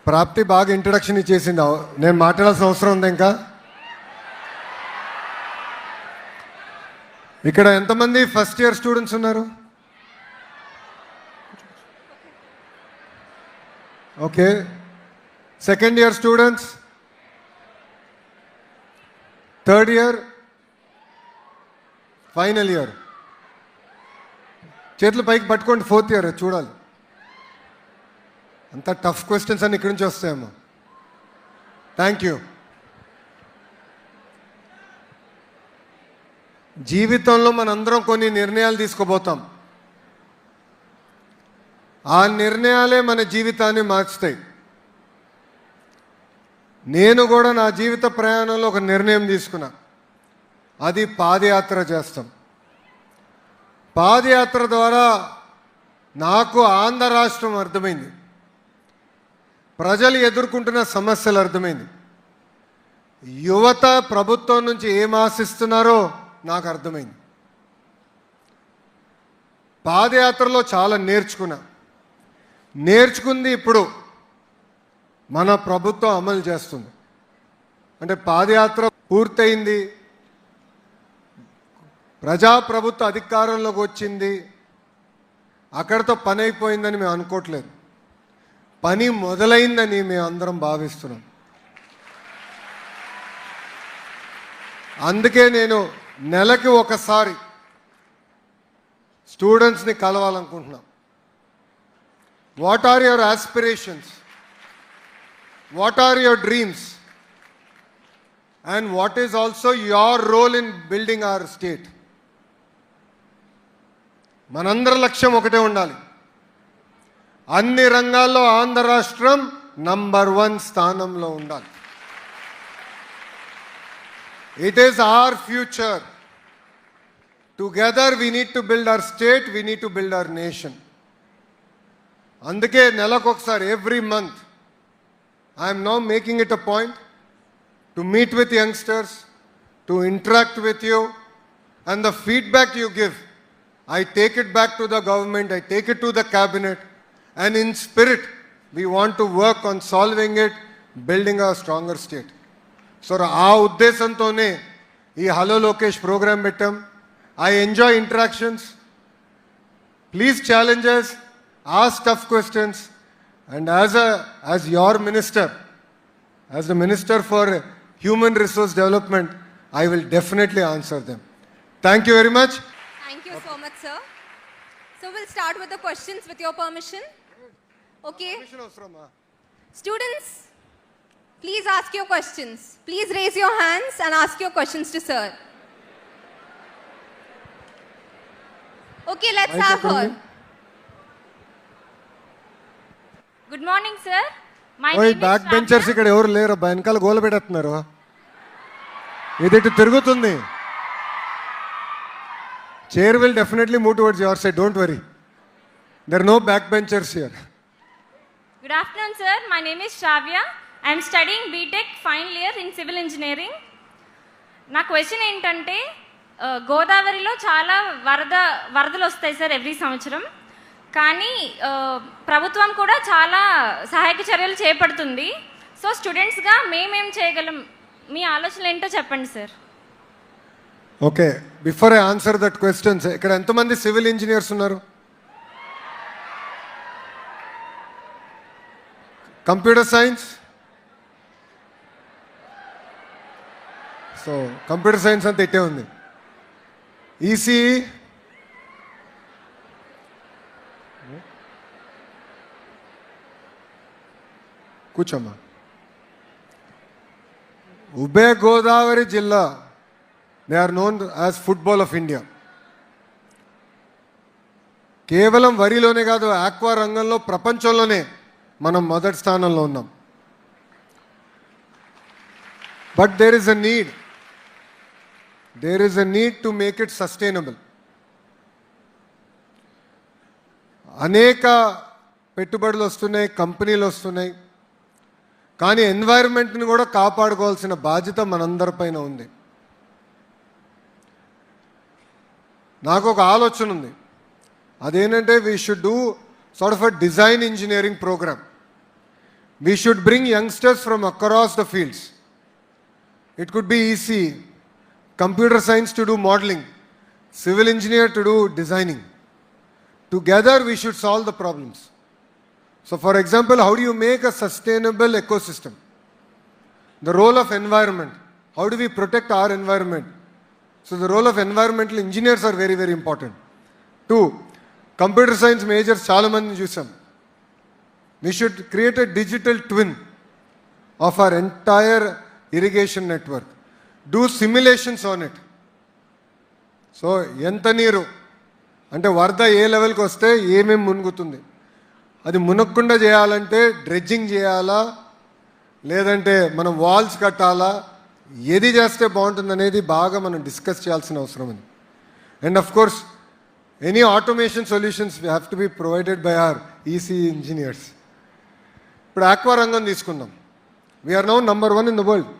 ప్రాప్తి బాగా ఇంట్రడక్షన్ ఇచ్చేసింది. నేను మాట్లాడాల్సిన అవసరం ఉంది ఇంకా? ఇక్కడ ఎంతమంది ఫస్ట్ ఇయర్ స్టూడెంట్స్ ఉన్నారు? Okay. Second year students, third year, final year. చేతులు పైకి పట్టుకోండి. ఫోర్త్ ఇయర్ చూడాలి. అంత టఫ్ క్వశ్చన్స్ అన్ని ఇక్కడి నుంచి వస్తాయేమో. Thank you. జీవితంలో మనందరం కొన్ని నిర్ణయాలు తీసుకోబోతాం. ఆ నిర్ణయాలే మన జీవితాన్ని మార్చుతాయి. నేను కూడా నా జీవిత ప్రయాణంలో ఒక నిర్ణయం తీసుకున్నా. అది పాదయాత్ర చేస్తాం. పాదయాత్ర ద్వారా నాకు ఆంధ్ర రాష్ట్రం అర్థమైంది, ప్రజలు ఎదుర్కొంటున్న సమస్యలు అర్థమైంది, యువత ప్రభుత్వం నుంచి ఏం ఆశిస్తున్నారో నాకు అర్థమైంది. పాదయాత్రలో చాలా నేర్చుకుంది ఇప్పుడు మన ప్రభుత్వం అమలు చేస్తుంది. అంటే పాదయాత్ర పూర్తయింది, ప్రజాప్రభుత్వ అధికారంలోకి వచ్చింది, అక్కడితో పని అయిపోయిందని మేము అనుకోవట్లేదు. పని మొదలైందని మేము అందరం భావిస్తున్నాం. అందుకే నేను నెలకి ఒకసారి స్టూడెంట్స్ని కలవాలనుకుంటున్నాం. What are your aspirations, what are your dreams, and what is also your role in building our state. మనందరి లక్ష్యం ఒకటే ఉండాలి. అన్ని రంగాల్లో ఆంధ్ర రాష్ట్రం నంబర్ 1 స్థానంలో ఉండాలి. It is our future. Together we need to build our state, we need to build our nation. అందుకే నెలకొకసారి, every month, I'm now making it a point to meet with youngsters, to interact with you, and the feedback you give, I take it back to the government, I take it to the cabinet, and in spirit, we want to work on solving it, building a stronger state. So, aa uddesantone ee Hello Lokesh program pettam. I enjoy interactions. Please challenge us, ask tough questions, and as your minister, as the Minister for Human Resource Development, I will definitely answer them. Thank you very much. Thank you so much, sir. So we'll start with the questions with your permission. Okay. Students, please ask your questions. Please raise your hands and ask your questions to sir. Okay, let's have her. Good morning, sir. My ఓయ్, name is back benchers ఇక్కడ ఎవరు లేరు. వెనకాల గోల పెడుతున్నారు. ఇది ఇటు తిరుగుతుంది. Chair will definitely move towards your side. Don't worry. There are no backbenchers here. Good afternoon, sir. My name is Shravya. I am studying BTech final year in civil engineering. నా క్వశ్చన్ ఏంటంటే, గోదావరిలో చాలా వరదలు వస్తాయి sir every సంవత్సరం. కానీ ప్రభుత్వం కూడా చాలా సహాయక చర్యలు చేపడుతుంది. సో స్టూడెంట్స్గా మేమేం చేయగలం, మీ ఆలోచనలు ఏంటో చెప్పండి sir. Okay, before I answer that questions, ఇక్కడ ఎంతమంది సివిల్ ఇంజనీర్స్ ఉన్నారు? Computer science. సో కంప్యూటర్ సైన్స్ అంతా ఇట్టే ఉంది. ఈసీఈ, కూర్చోమ్మా. ఉభయ గోదావరి జిల్లా, they are known as food bowl of India. కేవలం వరిలోనే కాదు, ఆక్వా రంగంలో ప్రపంచంలోనే మనం మొదటి స్థానంలో ఉన్నాం. But there is a need to make it sustainable. అనేక పెట్టుబడులు వస్తున్నాయి, కంపెనీలు వస్తున్నాయి, కానీ ఎన్వైరన్మెంట్ని కూడా కాపాడుకోవాల్సిన బాధ్యత మనందరిపైన ఉంది. నాకు ఒక ఆలోచన ఉంది. అదేంటంటే we should do sort of a design engineering programme we should bring youngsters from across the fields. It could be EC, computer science to do modeling, civil engineer to do designing. Together we should solve the problems. So for example, how do you make a sustainable ecosystem? The role of environment. How do we protect our environment? So the role of environmental engineers are very, very important. 2, computer science majors చాలా మందిని చూసాం. We should create a digital twin of our entire irrigation network. Do simulations on it. So ఎంత నీరు అంటే వరద ఏ లెవెల్కి వస్తే ఏమేమి మునుగుతుంది, అది మునగకుండా చేయాలంటే డ్రెడ్జింగ్ చేయాలా లేదంటే మనం వాల్స్ కట్టాలా, ఏది చేస్తే బాగుంటుంది అనేది బాగా మనం డిస్కస్ చేయాల్సిన అవసరం ఉంది. And of course any automation solutions have to be provided by our EC engineers. ఇప్పుడు ఆక్వా రంగం తీసుకుందాం. We're now number 1 in the world.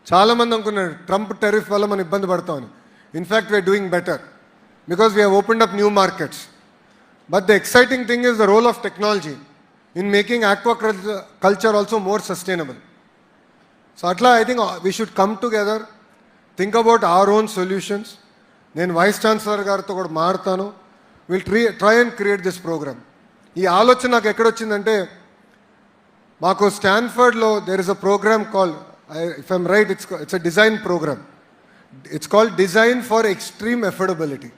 చాలామంది అనుకున్నారు ట్రంప్ టెరిఫ్ వల్ల మనం ఇబ్బంది పడతామని. In fact we're doing better because we have opened up new markets. But the exciting thing is the role of technology in making aquaculture also more sustainable. So atla I think we should come together, think about our own solutions. Then Vice Chancellor gartho kuda maartanu. We'll try and create this program. Ee alochana naaku ekkada ochindante, maaku Stanford lo there is a program called, if I'm right, it's a design program. It's called Design for Extreme Affordability.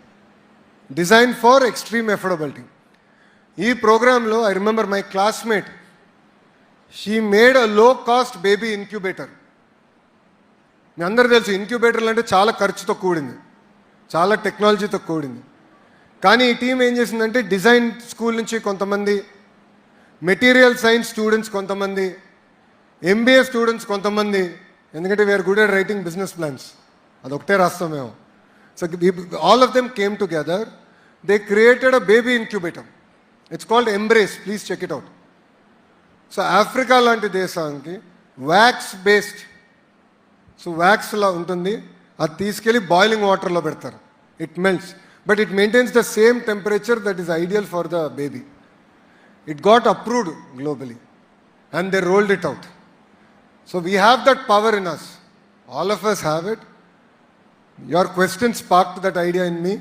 Design for Extreme Affordability. ఈ ప్రోగ్రాంలో I remember my classmate, she made a లో cost baby incubator. మీ అందరూ తెలుసు ఇన్క్యుబేటర్లు అంటే చాలా ఖర్చుతో కూడింది, చాలా టెక్నాలజీతో కూడింది. కానీ ఈ టీం ఏం చేసిందంటే డిజైన్ స్కూల్ నుంచి కొంతమంది, మెటీరియల్ సైన్స్ స్టూడెంట్స్ కొంతమంది, ఎంబీఏ స్టూడెంట్స్ కొంతమంది, ఎందుకంటే we are good at writing business plans, అదొకటే రాస్తాం మేము. So all of them came together, they created a baby incubator. It's called Embrace. Please check it out. So Africa లాంటి దేశానికి wax based, so వ్యాక్స్లా ఉంటుంది, అది తీసుకెళ్ళి బాయిలింగ్ వాటర్లో పెడతారు. It melts but it maintains the same temperature that is ideal for the baby. It got approved globally and they rolled it out. So we have that power in us. All of us have it. Your question sparked that idea in me.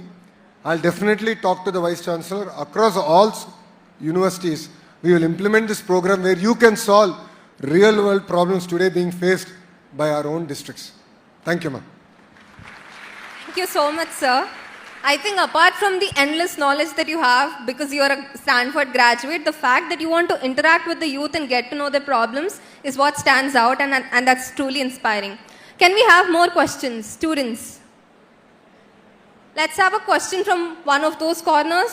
I'll definitely talk to the Vice Chancellor. Across all universities, we will implement this program where you can solve real world problems today being faced by our own districts. Thank you, ma'am. Thank you so much, sir. I think apart from the endless knowledge that you have, because you are a Stanford graduate, the fact that you want to interact with the youth and get to know their problems is what stands out, and that's truly inspiring. Can we have more questions, students? Let's have a question from one of those corners.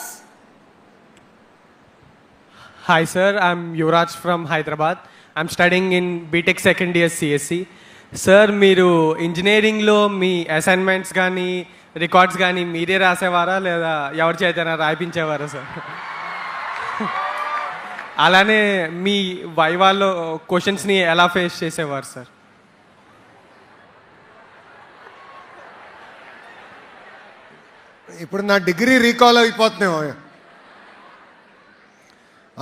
Hi sir, I'm Yuvraj from Hyderabad. I'm studying in BTech second year CSC. Sir, మీరు ఇంజనీరింగ్లో మీ assignments కానీ records కానీ మీరే రాసేవారా లేదా ఎవరి చేతనా రాయించేవారా sir? అలానే మీ వైవాల్లో క్వశ్చన్స్ని ఎలా ఫేస్ చేసేవారు సార్? ఇప్పుడు నా డిగ్రీ రీకాల్ అయిపోతున్నావు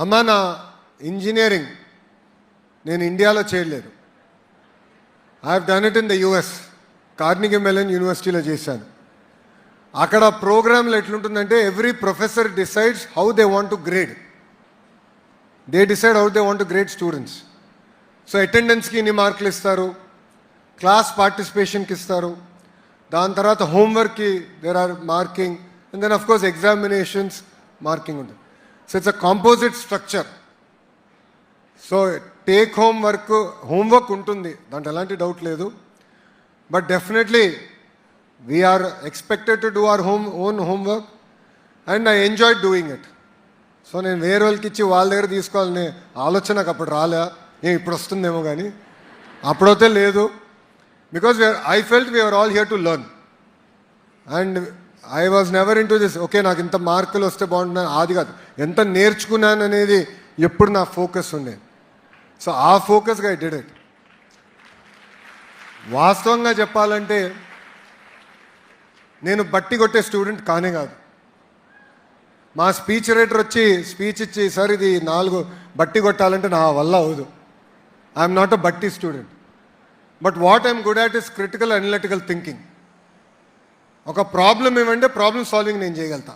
అమ్మా. నా ఇంజనీరింగ్ నేను ఇండియాలో చేయలేదు. I have done it in the US. Carnegie Mellon యూనివర్సిటీలో చేశాను. అక్కడ ప్రోగ్రాంలు ఎట్లుంటుందంటే every professor decides how they want to grade. They decide how they want to grade students. So అటెండెన్స్కి ఇన్ని మార్కులు ఇస్తారు, క్లాస్ పార్టిసిపేషన్కి ఇస్తారు, దాని తర్వాత హోంవర్క్కి there are marking, and then of course examinations marking ఉంటుంది. So it's a composite structure. So take homework ఉంటుంది, దాంట్లో ఎలాంటి డౌట్ లేదు. But definitely we are expected to do our own homework and I enjoy doing it. So నేను వేరే వాళ్ళకి ఇచ్చి వాళ్ళ దగ్గర తీసుకోవాలనే ఆలోచన నాకు అప్పుడు రాలే. ఇప్పుడు వస్తుందేమో కానీ అప్పుడైతే లేదు. Because I felt we were all here to learn. And I was never into this, okay, నాకు ఇంత మార్కులు వస్తే బాగుంటున్నాను, అది కాదు, ఎంత నేర్చుకున్నాను అనేది ఎప్పుడు నా ఫోకస్ ఉండేది. సో ఆ ఫోకస్గా ఐ డిడ్ ఇట్. వాస్తవంగా చెప్పాలంటే నేను బట్టి కొట్టే స్టూడెంట్ కానే కాదు. మా స్పీచ్ రైటర్ వచ్చి స్పీచ్ ఇచ్చి, సార్ ఇది 4 బట్టి కొట్టాలంటే నా వల్ల అవదు, ఐఎమ్ నాట్ అ బట్టి student. But what I'm good at is critical analytical thinking. ఒక ప్రాబ్లం ఏమంటే ప్రాబ్లమ్ సాల్వింగ్ నేను చేయగలుగుతా.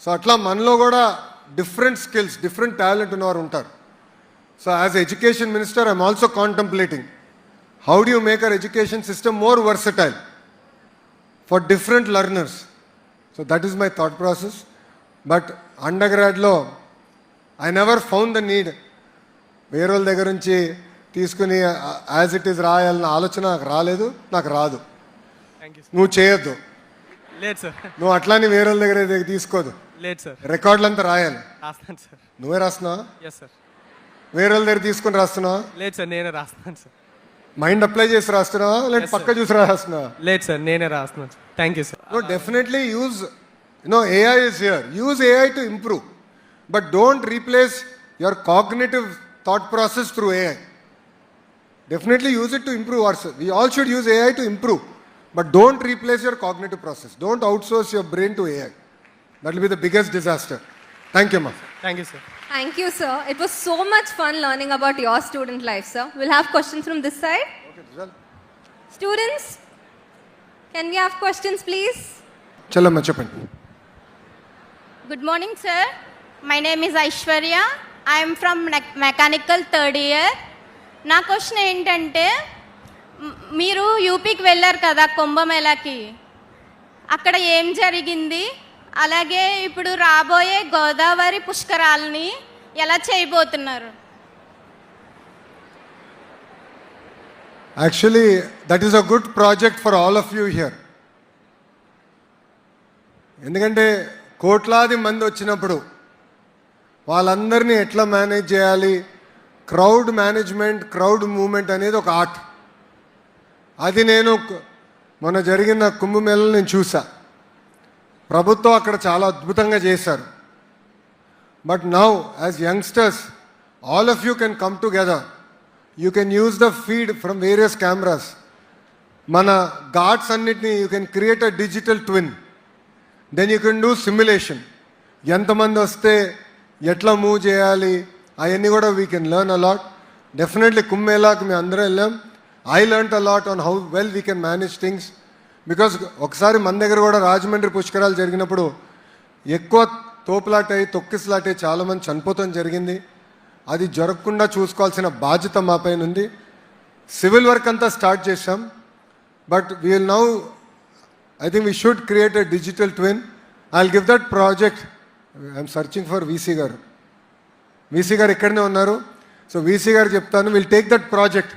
సో అట్లా మనలో కూడా డిఫరెంట్ స్కిల్స్, డిఫరెంట్ టాలెంట్ ఉన్నవారు ఉంటారు. So as education minister I'm also contemplating how do you make our education system more versatile for different learners. So that is my thought process. But అండర్ గ్రాడ్లో I never found the need వేరే వాళ్ళ దగ్గర నుంచి తీసుకుని as it is రాయాలన్న ఆలోచన నాకు రాలేదు, నాకు రాదు. నువ్వు చేయొద్దు, లేదు సార్. నువ్వు అట్లానే వేరే వాళ్ళ దగ్గర తీసుకోదు. లేదు సార్. రికార్డులు అంతా రాయాలి. రాస్తాను సార్. నువ్వే రాస్తున్నావా? Yes sir. వేరే వాళ్ళ దగ్గర తీసుకుని రాస్తున్నావా? లేదు సార్, నేనే రాస్తున్నాను సార్. మైండ్ అప్లై చేసి రాస్తున్నావా లేదంటే Yes, పక్క చూసి రాస్తున్నావా? లేదు సార్, నేనే రాస్తున్నాను sir. Thank you sir. No, definitely use, AI is here. Use AI to improve. But don't replace your cognitive thought process through AI. Definitely use it to improve ourselves. We all should use AI to improve. But don't replace your cognitive process. Don't outsource your brain to AI. That will be the biggest disaster. Thank you, ma. Thank you sir. Thank you, sir. It was so much fun learning about your student life, sir. We'll have questions from this side. Okay, Rizal. Students, can we have questions, please? Challamma cheppandi. Good morning, sir. My name is Aishwarya. I am from mechanical third year. నా question ఏంటంటే మీరు యూపీకి వెళ్ళారు కదా కుంభమేళాకి, అక్కడ ఏం జరిగింది, అలాగే ఇప్పుడు రాబోయే గోదావరి పుష్కరాలని ఎలా చేయబోతున్నారు? Actually, that is a good project for all of you here. ఎందుకంటే కోట్లాది మంది వచ్చినప్పుడు వాళ్ళందరినీ ఎట్లా మేనేజ్ చేయాలి, క్రౌడ్ మేనేజ్మెంట్, క్రౌడ్ మూవ్మెంట్ అనేది ఒక ఆర్ట్. అది నేను మొన్న జరిగిన కుంభమేళలో నేను చూసా. ప్రభుత్వం అక్కడ చాలా అద్భుతంగా చేశారు. But now as youngsters all of you can come together. You can use the feed from various cameras. మన ఘాట్స్ అన్నిటినీ you can create a digital twin. Then you can do simulation. ఎంతమంది వస్తే ఎట్లా మూవ్ చేయాలి అవన్నీ కూడా we can learn a lot. Definitely కుంభమేళాకి మేము అందరం వెళ్ళాం. I learnt a lot on how well we can manage things. Because ఒకసారి మన దగ్గర కూడా రాజమండ్రి పుష్కరాలు జరిగినప్పుడు ఎక్కువ తోపులాటై తొక్కిసలాటై చాలామంది చనిపోతాం జరిగింది. అది జరగకుండా చూసుకోవాల్సిన బాధ్యత మా పైన ఉంది. సివిల్ వర్క్ అంతా స్టార్ట్ చేసాం. But we will now I think we should create a digital twin. I will give that project. I'm searching for VC గారు. వీసీ గారు ఇక్కడనే ఉన్నారు. సో వీసీ గారు చెప్తాను, will take that project.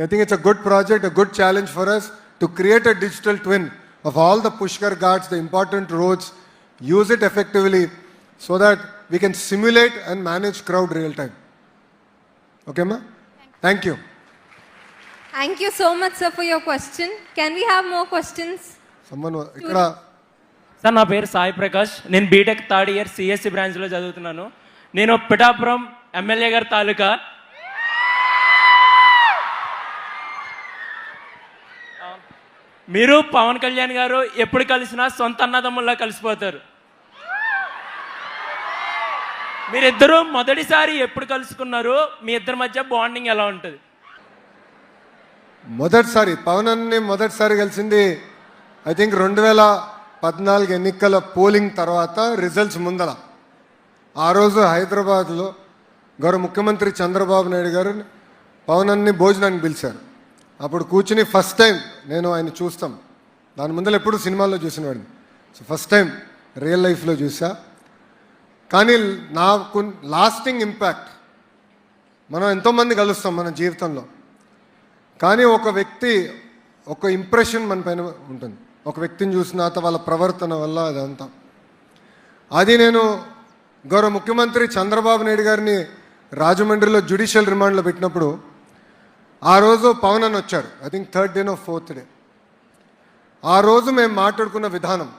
I think it's a good project, a good challenge for us to create a digital twin of all the Pushkar ghats, the important roads. Use it effectively so that we can simulate and manage crowd real time. ఓకేమ్మా? Thank you. Thank you so much, sir, for your question. Can we have more questions? ఇక్కడ sir, నా పేరు సాయి ప్రకాష్. నేను BTech third year CSC బ్రాంచ్లో చదువుతున్నాను. నేను Pithapuram MLA గారి తాలూకా. మీరు పవన్ కళ్యాణ్ గారు ఎప్పుడు కలిసినా సొంత అన్నదమ్ముల్లా కలిసిపోతారు. మీరిద్దరూ మొదటిసారి ఎప్పుడు కలుసుకున్నారు? మీ ఇద్దరి మధ్య బాండింగ్ ఎలా ఉంటుంది? మొదటిసారి పవన్ అన్ని మొదటిసారి కలిసింది ఐ థింక్ 2014 ఎన్నికల పోలింగ్ తర్వాత రిజల్ట్స్ ముందల. ఆ రోజు హైదరాబాద్లో గౌరవ ముఖ్యమంత్రి చంద్రబాబు నాయుడు గారు పవన్ అన్ని భోజనానికి పిలిచారు. అప్పుడు కూర్చుని ఫస్ట్ టైం నేను ఆయన చూస్తాం. దాని ముందర ఎప్పుడు సినిమాల్లో చూసినవాడిని. సో ఫస్ట్ టైం రియల్ లైఫ్లో చూసా. కానీ నాకు లాస్టింగ్ ఇంపాక్ట్, మనం ఎంతోమంది కలుస్తాం మన జీవితంలో, కానీ ఒక వ్యక్తి ఒక ఇంప్రెషన్ మన పైన ఉంటుంది. ఒక వ్యక్తిని చూసిన తర్వాత వాళ్ళ ప్రవర్తన వల్ల అదంతా. అది నేను గౌరవ ముఖ్యమంత్రి చంద్రబాబు నాయుడు గారిని రాజమండ్రిలో జ్యుడిషియల్ రిమాండ్లో పెట్టినప్పుడు ఆ రోజు పవన్ అని వచ్చారు. I think 3rd day 4th day. ఆ రోజు మేము మాట్లాడుకున్న విధానం,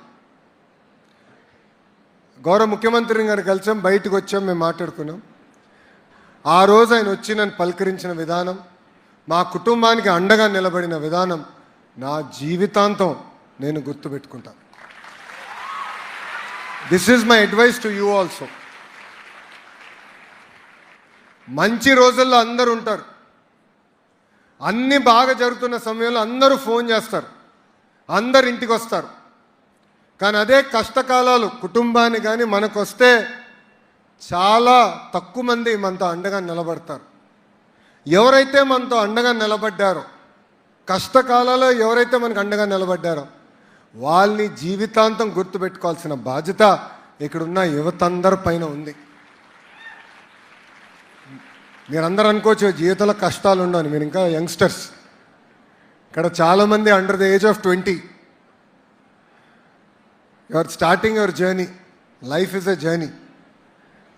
గౌరవ ముఖ్యమంత్రి గారు కలిసాం, బయటకు వచ్చాం, మేము మాట్లాడుకున్నాం. ఆ రోజు ఆయన వచ్చి నన్ను పలకరించిన విధానం, మా కుటుంబానికి అండగా నిలబడిన విధానం నా జీవితాంతం నేను గుర్తుపెట్టుకుంటాను. This is my advice to you also. మంచి రోజుల్లో అందరూ ఉంటారు, అన్నీ బాగా జరుగుతున్న సమయంలో అందరూ ఫోన్ చేస్తారు, అందరు ఇంటికి వస్తారు. కానీ అదే కష్టకాలాలు కుటుంబాన్ని కానీ మనకు వస్తే చాలా తక్కువ మంది మనతో అండగా నిలబడతారు. ఎవరైతే మనతో అండగా నిలబడ్డారో, కష్టకాలాల్లో ఎవరైతే మనకు అండగా నిలబడ్డారో వాళ్ళని జీవితాంతం గుర్తుపెట్టుకోవాల్సిన బాధ్యత ఇక్కడున్న యువతందరి పైన ఉంది. మీరందరూ అనుకోవచ్చు జీవితంలో కష్టాలు ఉండవు, మీరు ఇంకా యంగ్స్టర్స్. ఇక్కడ చాలామంది under the age of 20. You are starting your journey. Life is a journey.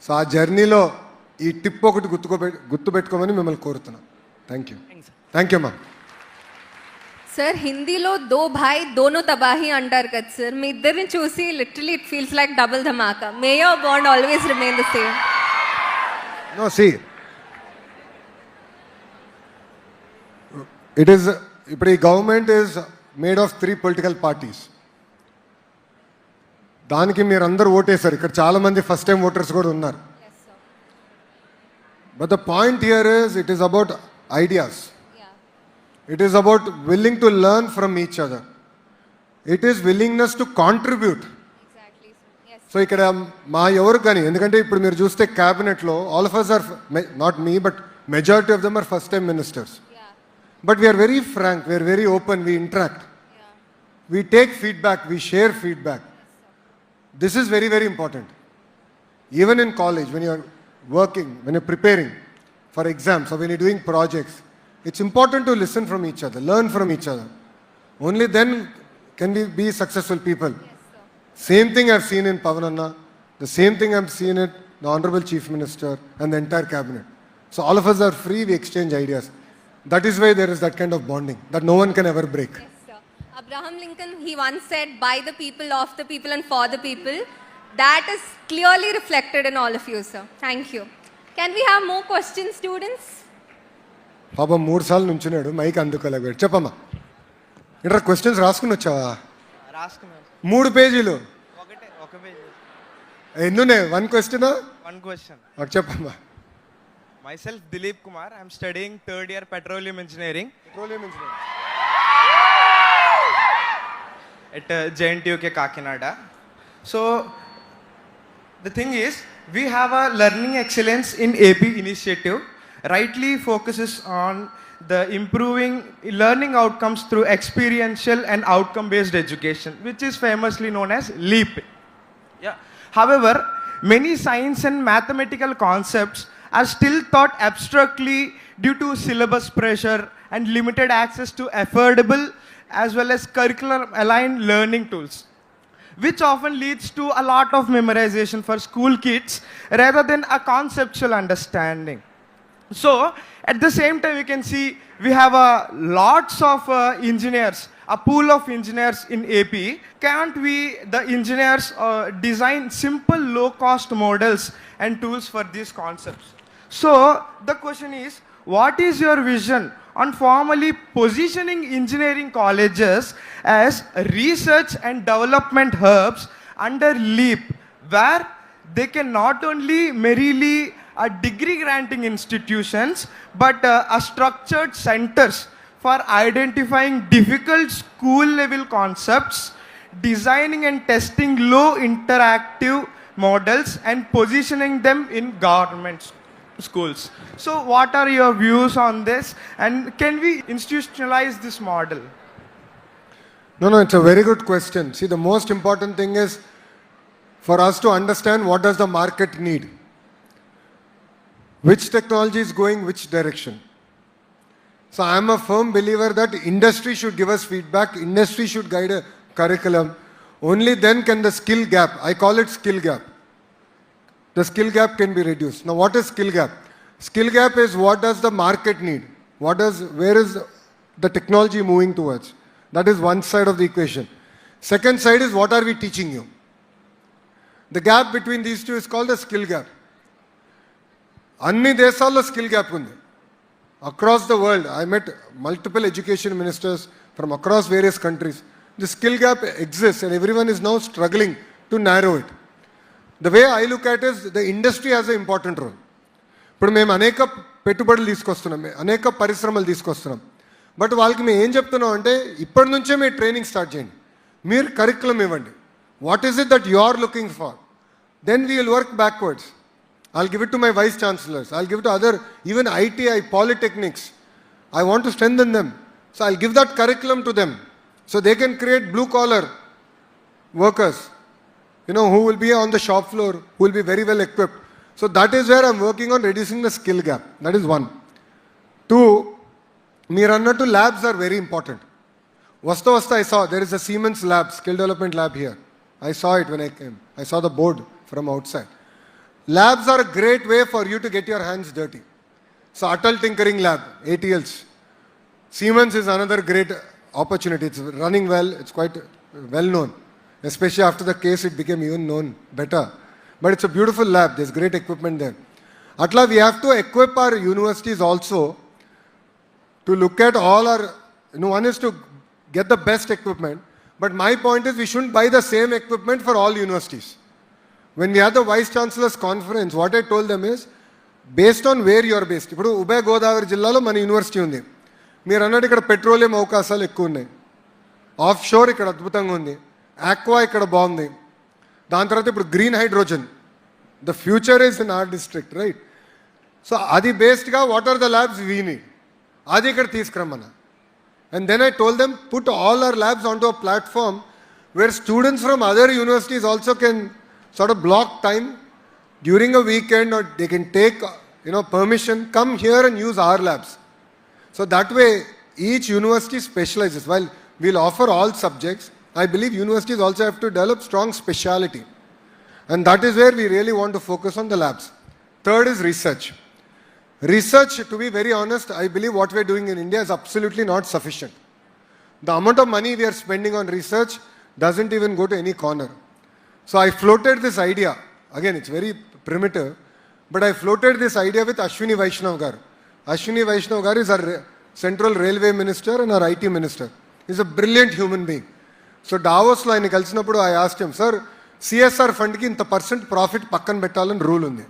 So ఆ జర్నీలో ఈ టిప్ ఒకటి గుర్తుపెట్టుకోమని మిమ్మల్ని కోరుతున్నాను. థ్యాంక్ యూ మా. సార్ హిందీలో దో భాయ్ దోనో తబాహి అంటారు కదా సార్, మీ ఇద్దరిని చూసి literally it feels like double dhamaka. May your bond always remain the same. No see it is, ఇప్పుడు ఈ government is made of 3 political parties. దానికి మీరు అందరూ ఓటేశారు. ఇక్కడ చాలామంది ఫస్ట్ టైం ఓటర్స్ కూడా ఉన్నారు. But the point here is it is about ideas. It is about willing to learn from each other. It is willingness to contribute. So ఇక్కడ మా ఎవరు కానీ, ఎందుకంటే ఇప్పుడు మీరు చూస్తే క్యాబినెట్లో all of us are, not me but majority of them are first time ministers. But we are very frank, we are very open, we interact. We take feedback, we share feedback. This is very, very important. Even in college, when you are working, when you are preparing for exams or when you are doing projects, it's important to listen from each other, learn from each other. Only then can we be successful people. Same thing I have seen in Pavananna, the same thing I have seen in the Honorable Chief Minister and the entire cabinet. So all of us are free, we exchange ideas. That is why there is that kind of bonding that no one can ever break. Yes, sir. Abraham Lincoln, he once said, by the people, of the people and for the people. That is clearly reflected in all of you, sir. Thank you. Can we have more questions, students? పాపం 3 సార్లు నుంచున్నాడు, mic అందుకోలేకపోయాడు. చెప్పమ్మా, ఇక్కడ questions రాసుకుని వచ్చావా? 3 పేజీలు. ఒక page. ఎన్నున్నాయి? 1 question. 1 question. చెప్పమ్మా. Myself Dilip Kumar. I'm studying 3rd year petroleum engineering at JNTUK Kakinada. So the thing is, we have a learning excellence in AP initiative. Rightly focuses on the improving learning outcomes through experiential and outcome based education, which is famously known as LEAP. Yeah. However, many science and mathematical concepts are still taught abstractly due to syllabus pressure and limited access to affordable as well as curriculum aligned learning tools, which often leads to a lot of memorization for school kids rather than a conceptual understanding. So at the same time, we can see we have lots of engineers, a pool of engineers in AP. Can't we, the engineers, design simple low-cost models and tools for these concepts? So the question is, what is your vision on formally positioning engineering colleges as research and development hubs under LEAP, where they can not only merely degree granting institutions, but a structured centers for identifying difficult school level concepts, designing and testing low interactive models and positioning them in government schools. So what are your views on this, and can we institutionalize this model? No, it's a very good question. See, the most important thing is for us to understand what does the market need, which technology is going which direction. So I am a firm believer that industry should give us feedback, industry should guide a curriculum. Only then can the skill gap, I call it skill gap, the skill gap can be reduced. Now what is skill gap? Skill gap is what does the market need? Where is the technology moving towards? That is one side of the equation. Second side is what are we teaching you? The gap between these two is called the skill gap. అన్ని దేశాల్లో skill gap ఉంది. Across the world, I met multiple education ministers from across various countries. The skill gap exists and everyone is now struggling to narrow it. The way I look at it is the industry has an important role. ఇప్పుడు మేము అనేక పెట్టుబడులు తీసుకొస్తున్నాం, అనేక పరిశ్రమలు తీసుకొస్తున్నాం. But వాళ్ళకి మేము ఏం చెప్తున్నాం అంటే ఇప్పటి నుంచే మీరు ట్రైనింగ్ స్టార్ట్ చేయండి, మీరు కరికులం ఇవ్వండి. What is it that you are looking for? Then we will work backwards. I'll give it to my vice chancellors. I'll give it to other, even ITI, polytechnics. I want to strengthen them. So I'll give that curriculum to them. So they can create blue collar workers, who will be on the shop floor, who will be very well equipped. So that is where I'm working on reducing the skill gap. That is one. Two, Mirannatu labs are very important. Vasta I saw there is a Siemens lab, skill development lab here. I saw it when I came. I saw the board from outside. Labs are a great way for you to get your hands dirty. So Atal Tinkering Lab, ATLs. Siemens is another great opportunity. It's running well. It's quite well known. Especially after the case, it became even known better. But it's a beautiful lab. There's great equipment there. Atla, we have to equip our universities also to look at all our, one is to get the best equipment. But my point is we shouldn't buy the same equipment for all universities. When we had the Vice Chancellor's conference, what I told them is, based on where you are based. ఇప్పుడు ఉభయ గోదావరి జిల్లాలో మన university ఉంది. మీరు అన్నట్టు ఇక్కడ petroleum అవకాశాలు ఎక్కువ ఉన్నాయి, ఆఫ్ షోర్ ఇక్కడ అద్భుతంగా ఉంది, ఆక్వా ఇక్కడ బాగుంది, దాని తర్వాత ఇప్పుడు green hydrogen, the future is in our district, right? So అది బేస్డ్గా what are the labs we need, అది ఇక్కడ తీసుకురమ్మన్న. And then I told them put all our labs onto a platform where students from other universities also can sort of block time during a weekend, or they can take permission, come here and use our labs. So that way each university specializes. While we'll offer all subjects, I believe universities also have to develop strong speciality, and that is where we really want to focus on the labs. Third is research. Research, to be very honest, I believe what we're doing in India is absolutely not sufficient. The amount of money we are spending on research doesn't even go to any corner. So I floated this idea, again it's very primitive, but I floated this idea with Ashwini Vaishnav garu. Ashwini Vaishnav garu is our central railway minister and our IT minister. He's a brilliant human being. So Davos lo ayana kalisinappudu I asked him, sir, CSR fund ki inta percent profit pakkan pettalani rule undi.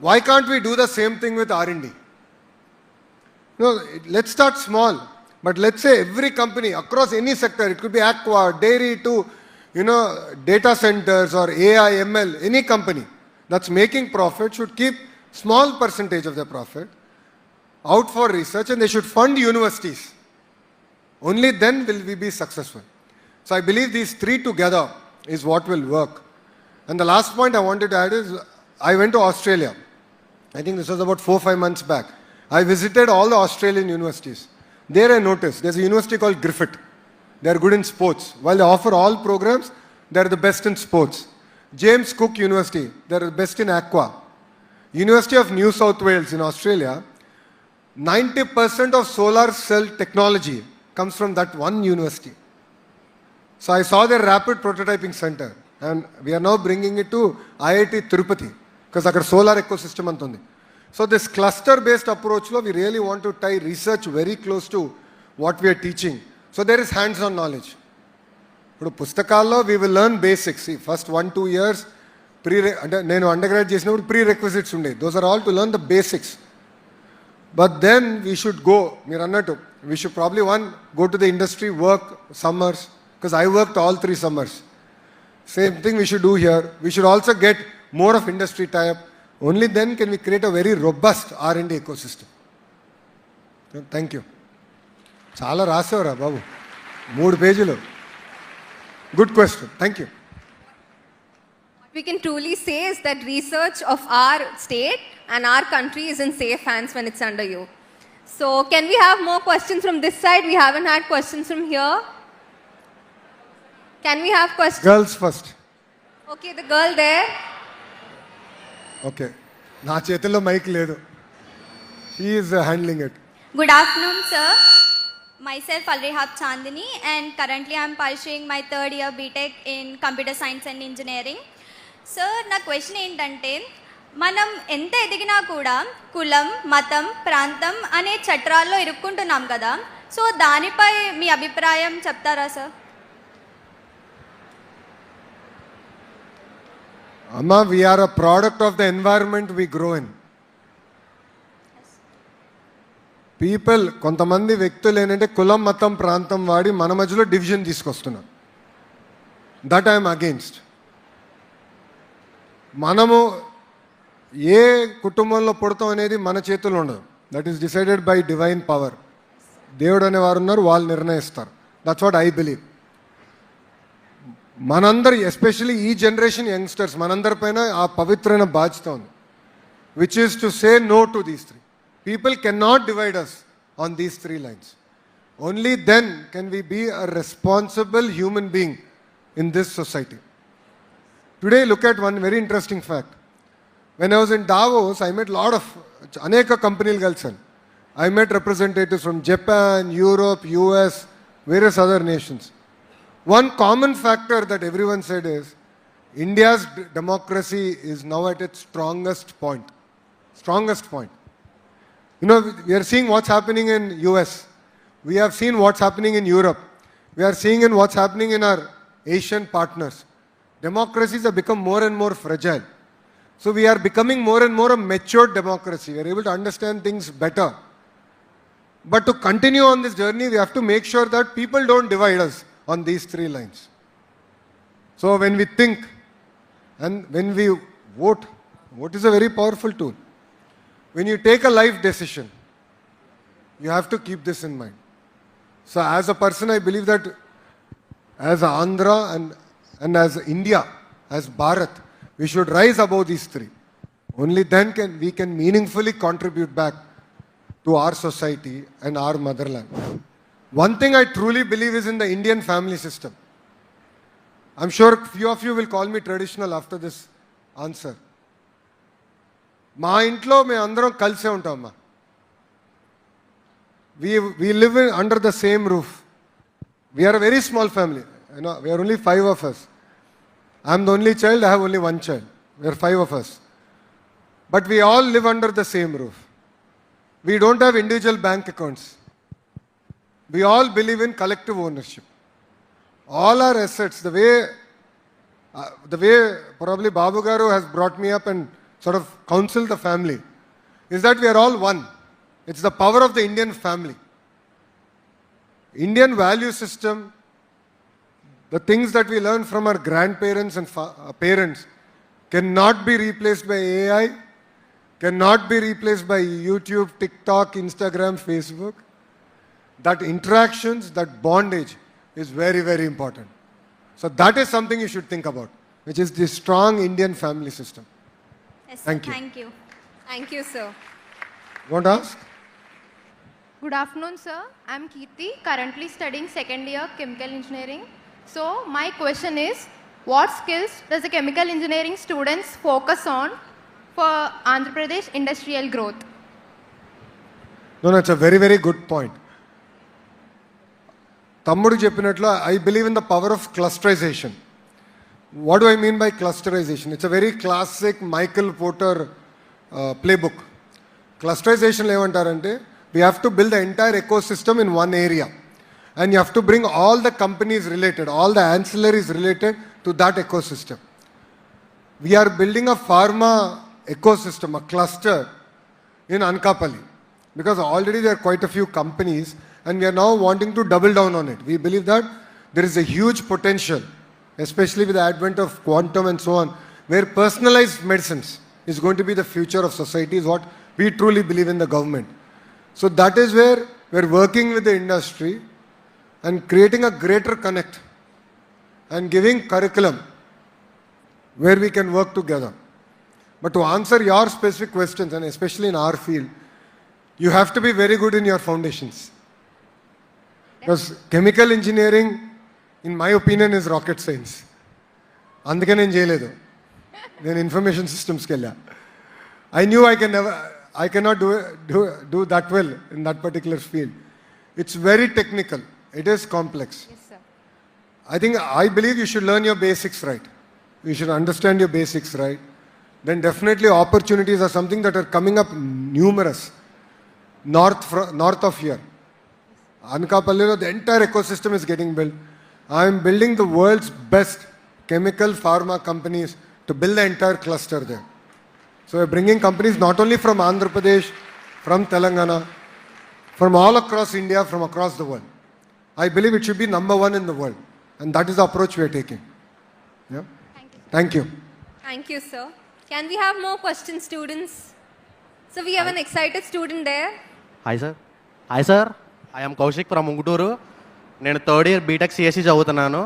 Why can't we do the same thing with R&D? Let's start small, but let's say every company across any sector, it could be aqua, dairy to data centers or AI, ML, any company that's making profit should keep small percentage of their profit out for research, and they should fund universities. Only then will we be successful. So I believe these three together is what will work. And the last point I wanted to add is, I went to Australia. I think this was about 4-5 months back. I visited all the Australian universities. There I noticed there's a university called Griffith. They are good in sports. While they offer all programs, they are the best in sports. James Cook University, they are the best in aqua. University of New South Wales in Australia, 90% of solar cell technology comes from that one university. So I saw their rapid prototyping center, and we are now bringing it to IIT Tirupati, because our solar ecosystem antundi. So this cluster-based approach, we really want to tie research very close to what we are teaching. So there is hands-on knowledge. ఇప్పుడు పుస్తకాల్లో we will learn basics. See, first 1-2 years నేను undergrad చేసినప్పుడు pre requisites ఉండే. Those are all to learn the basics. But then we should go, మీరు అన్నట్టు, we should probably go to the industry, work summers, because I worked all 3 summers. Same thing we should do here. We should also get more of industry tie-up. Only then can we create a very robust R&D ecosystem. Thank you. చాలా రాసేవరా బాబు, 3 పేజీలు. Good question, thank you. What we can truly say is that research of our state and our country is in safe hands when it's under you. So can we have more questions from this side? We haven't had questions from here. Can we have questions? Girls first. Okay, the girl there. Okay, నా చేతుల్లో mic లేదు. She is handling it. Good afternoon, sir. Myself Alrihat Chandini, and currently I am pursuing my 3rd year BTech in Computer Science and Engineering. Sir, నా question ఏంటంటే, మనం ఎంత ఎదిగినా కూడా కులం, మతం, ప్రాంతం అనే చట్రాల్లో ఇరుక్కుంటున్నాం కదా. సో దానిపై మీ అభిప్రాయం చెప్తారా sir? Amma, we are a product of the environment we grow in. People కొంతమంది వ్యక్తులు ఏంటంటే కులం మతం ప్రాంతం వాడి మన మధ్యలో డివిజన్ తీసుకొస్తున్నారు. That I'm against. మనము ఏ కుటుంబంలో పుడతాం అనేది మన చేతుల్లో ఉండదు. That is decided by divine power. దేవుడు అనేవారు ఉన్నారు, వాళ్ళు నిర్ణయిస్తారు. That's what I believe. మనందరి ఎస్పెషలీ ఈ జనరేషన్ యంగ్స్టర్స్ మనందరిపైన ఆ పవిత్రమైన బాధ్యత ఉంది, which is to say no to these three. People can not divide us on these three lines. Only then can we be a responsible human being in this society. Today, look at one very interesting fact. When I was in Davos, I met a lot of Aneka companies kalsan. I met representatives from Japan, Europe, US, various other nations. One common factor that everyone said is India's democracy is now at its strongest point. Strongest point. You know, we are seeing what's happening in US. We have seen what's happening in Europe. We are seeing in what's happening in our Asian partners. Democracies have become more and more fragile. So we are becoming more and more a matured democracy. We are able to understand things better. But to continue on this journey, we have to make sure that people don't divide us on these three lines. So when we think and when we vote, vote is a very powerful tool. When you take a life decision, you have to keep this in mind. So as a person, I believe that as Andhra and as India, as Bharat, we should rise above these three. Only then we can meaningfully contribute back to our society and our motherland. One thing I truly believe is in the Indian family system. I'm sure few of you will call me traditional after this answer. మా ఇంట్లో మేము అందరం కలిసే ఉంటామమ్మా. We live under the same roof. We are a very small family. You know, we are only 5 of us. I'm the only child, I have only one child. We are 5 of us. But we all live under the same roof. We don't have individual bank accounts. We all believe in collective ownership. All our assets, the way probably Babu Garu has brought me up and sort of counseled the family, is that we are all one. It's the power of the Indian family. Indian value system, the things that we learn from our grandparents and parents cannot be replaced by AI, cannot be replaced by YouTube, TikTok, Instagram, Facebook. That interactions, that bondage is very, very important. So that is something you should think about, which is the strong Indian family system. Yes, sir. Thank you. Thank you. Thank you, sir. Want to ask? Good afternoon, sir. I'm Kirti, currently studying second year chemical engineering. So my question is, what skills does the chemical engineering students focus on for Andhra Pradesh industrial growth? No, it's a very, very good point. తమ్ముడు చెప్పినట్లు I believe in the power of clusterization. What do I mean by clusterization? It's a very classic Michael Porter playbook. Clusterization ఏమంటారంటే we have to build the entire ecosystem in one area. And you have to bring all the companies related, all the ancillaries related to that ecosystem. We are building a pharma ecosystem, a cluster in Anakapalli, because already there are quite a few companies and we are now wanting to double down on it. We believe that there is a huge potential, especially with the advent of quantum and so on, where personalized medicines is going to be the future of society, is what we truly believe in the government. So that is where we are working with the industry and creating a greater connect and giving curriculum where we can work together. But to answer your specific questions, and especially in our field, you have to be very good in your foundations. Because chemical engineering, in my opinion, is rocket science. అందుకే నేను చేయలేదు, నేను information సిస్టమ్స్కి వెళ్ళా. I knew I cannot do that well in that particular field. It's very technical. It is complex. Yes, sir. I believe you should learn your basics right. You should understand your basics right. Then definitely opportunities are something that are coming up numerous north of here. Anakapallilo, the entire ecosystem is getting built. I am building the world's best chemical pharma companies to build the entire cluster there. So we're bringing companies not only from Andhra Pradesh, from Telangana, from all across India, from across the world. I believe it should be number one in the world. And that is the approach we are taking. Yeah? Thank you. Thank you, sir. Can we have more questions, students? So we have an excited student there. Hi sir hi sir I'm Kaushik from Unguturu. నేను third year BTech CSC చదువుతున్నాను.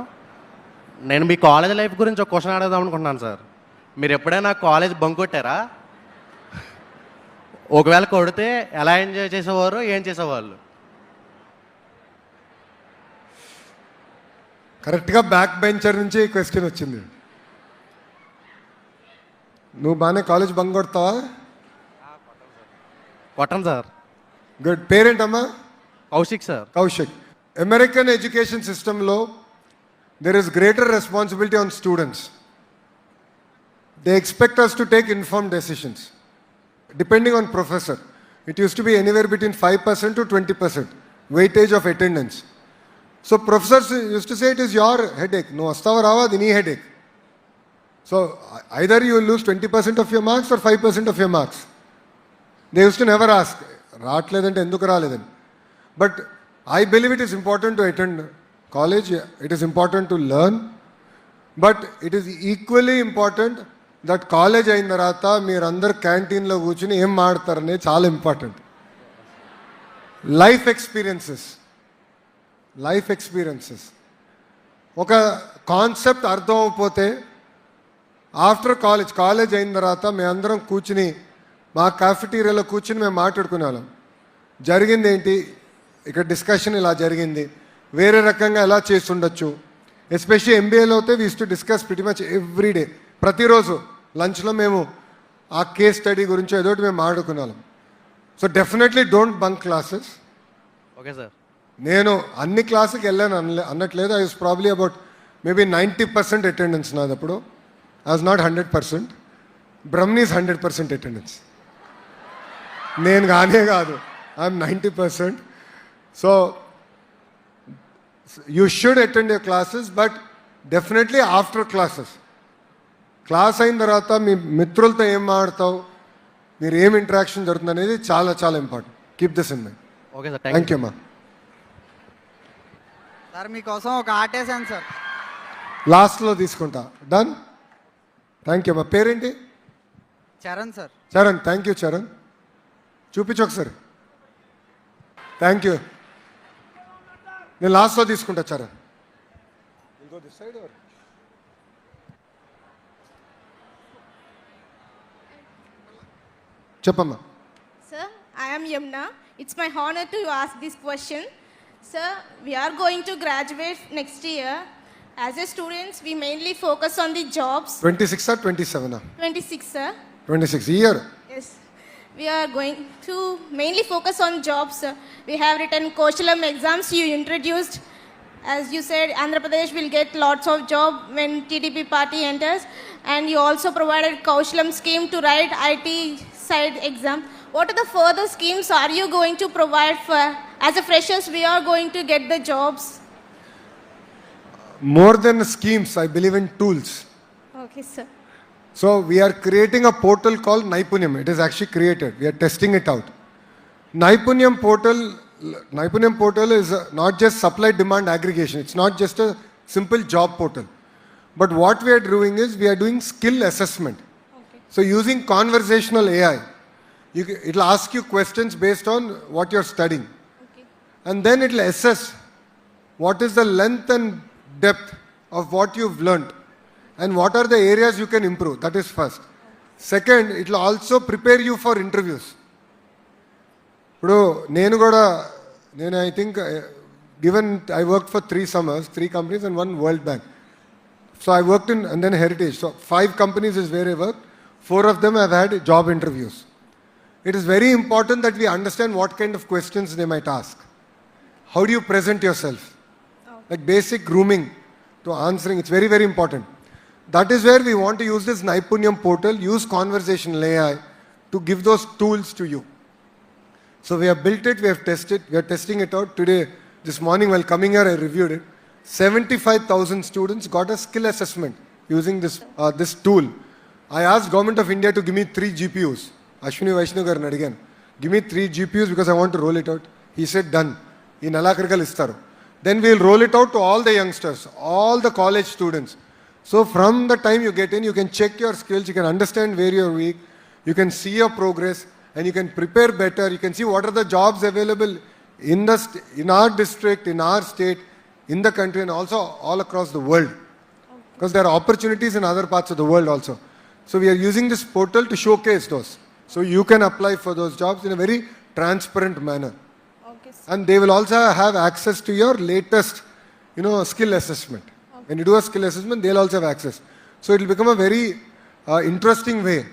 నేను మీ college life గురించి ఒక question అడుగుదాం అనుకుంటున్నాను sir. మీరు ఎప్పుడైనా college bunk కొట్టారా? ఒకవేళ కొడితే ఎలా ఎంజాయ్ చేసేవారు, ఏం చేసేవాళ్ళు? కరెక్ట్గా బ్యాక్ బెంచర్ నుంచి ఈ క్వశ్చన్ వచ్చింది. నువ్వు బాగానే కాలేజ్ బంక్ కొడతావా? కొట్టను సార్. గుడ్. పేరేంటమ్మా? Kaushik sir. Kaushik. American education సిస్టంలో there is greater responsibility on students. They expect us to take informed decisions depending on professor. It used to be anywhere between 5% to 20% weightage of attendance. So professors used to say it is your headache. No, astava rava dini headache. So either you will lose 20% of your marks or 5% of your marks. They used to never ask raatledante enduku raledani. But I believe it is important to attend college. It is important to learn, but it is equally important that college అయిన తర్వాత మీరందరు క్యాంటీన్లో కూర్చుని ఏం మాడతారనేది చాలా important. Life experiences ఒక concept అర్థం అయిపోతే ఆఫ్టర్ కాలేజ్ అయిన తర్వాత మేము అందరం కూర్చుని మా కాఫెటీరియాలో కూర్చుని మేము మాట్లాడుకునే వాళ్ళం. జరిగింది ఏంటి, ఇక్కడ డిస్కషన్ ఇలా జరిగింది, వేరే రకంగా ఎలా చేసి ఉండొచ్చు. ఎస్పెషల్లీ ఎంబీఏలో అయితే we use to discuss pretty much every day. ప్రతిరోజు లంచ్లో మేము ఆ కేస్ స్టడీ గురించి ఏదో ఒకటి మేము మాట్లాడుకున్నాం. So definitely don't bunk classes. Okay sir. నేను అన్ని క్లాసుకి వెళ్ళాను అన్నట్లేదు. I was probably about maybe 90% attendance నాదప్పుడు. I was not 100%. బ్రహ్మనీస్ 100% అటెండెన్స్. నేను కాదు, I'm 90%. So you should attend your classes, but definitely after classes. Class అయిన తర్వాత మీ మిత్రులతో ఏం మాడతావు, మీరు ఏం ఇంటరాక్షన్ జరుగుతుంది అనేది చాలా చాలా important. Keep this in mind. Okay sir. Thank you అమ్మా. సార్ మీకోసం ఒక ఆటేసాను సార్. లాస్ట్లో తీసుకుంటా. డన్. థ్యాంక్ యూ అమ్మా. పేరేంటి? Charan sir. Charan. Thank you Charan. చూపించు ఒకసారి. Thank you. నేను లాస్ట్లో తీసుకుంటా చరణ్. చెప్పమ్మా. Sir, I am Yamna. It's my honor to ask this question. Sir, we are going to graduate next year. As a students, we mainly focus on the jobs. 26 or 27? 26, sir. 26 year. Yes. We are going to mainly focus on jobs, sir. We have written Kaushalam exams you introduced. As you said, Andhra Pradesh will get lots of job when TDP party enters. And you also provided Kaushalam scheme to write IT side exam. What are the further schemes are you going to provide for? As a freshers, we are going to get the jobs. More than schemes, I believe in tools. Okay, sir. So we are creating a portal called Naipunyam. It is actually created. We are testing it out. Naipunyam portal is not just supply demand aggregation. It's not just a simple job portal. But what we are doing is we are doing skill assessment. Okay. So using conversational AI, it will ask you questions based on what you're studying. Okay. And then it will assess what is the length and depth of what you've learned and what are the areas you can improve. That is first. Second, it will also prepare you for interviews. ఇప్పుడు నేను I think given I work for 3 summers, 3 companies and 1 World Bank. So I worked in, and then Heritage. So 5 companies is where I worked. 4 of them have had job interviews. It is very important that we understand what kind of questions they might ask. How do you present yourself? Like basic grooming to answering, it's very, very important. That is where we want to use this Naipunyam portal, use conversational AI to give those tools to you. So we have built it, we have tested, we are testing it out. Today, this morning while coming here, I reviewed it. 75,000 students got a skill assessment using this tool. I asked Government of India to give me 3 GPUs. Ashwini Vaishnav garu again. Give me 3 GPUs because I want to roll it out. He said, done. ఈ నెలాఖరికలు ఇస్తారు. Then we'll roll it out to all the youngsters, all the college students. So from the time you get in, you can check your skills, you can understand where you're weak, you can see your progress, and you can prepare better. You can see what are the jobs available in our district, in our state, in the country, and also all across the world. Because there are opportunities in other parts of the world also. So we are using this portal to showcase those. So you can apply for those jobs in a very transparent manner. Okay, sir. And they will also have access to your latest, skill assessment. When you do a skill assessment, they'll also have access. So it will become a very interesting way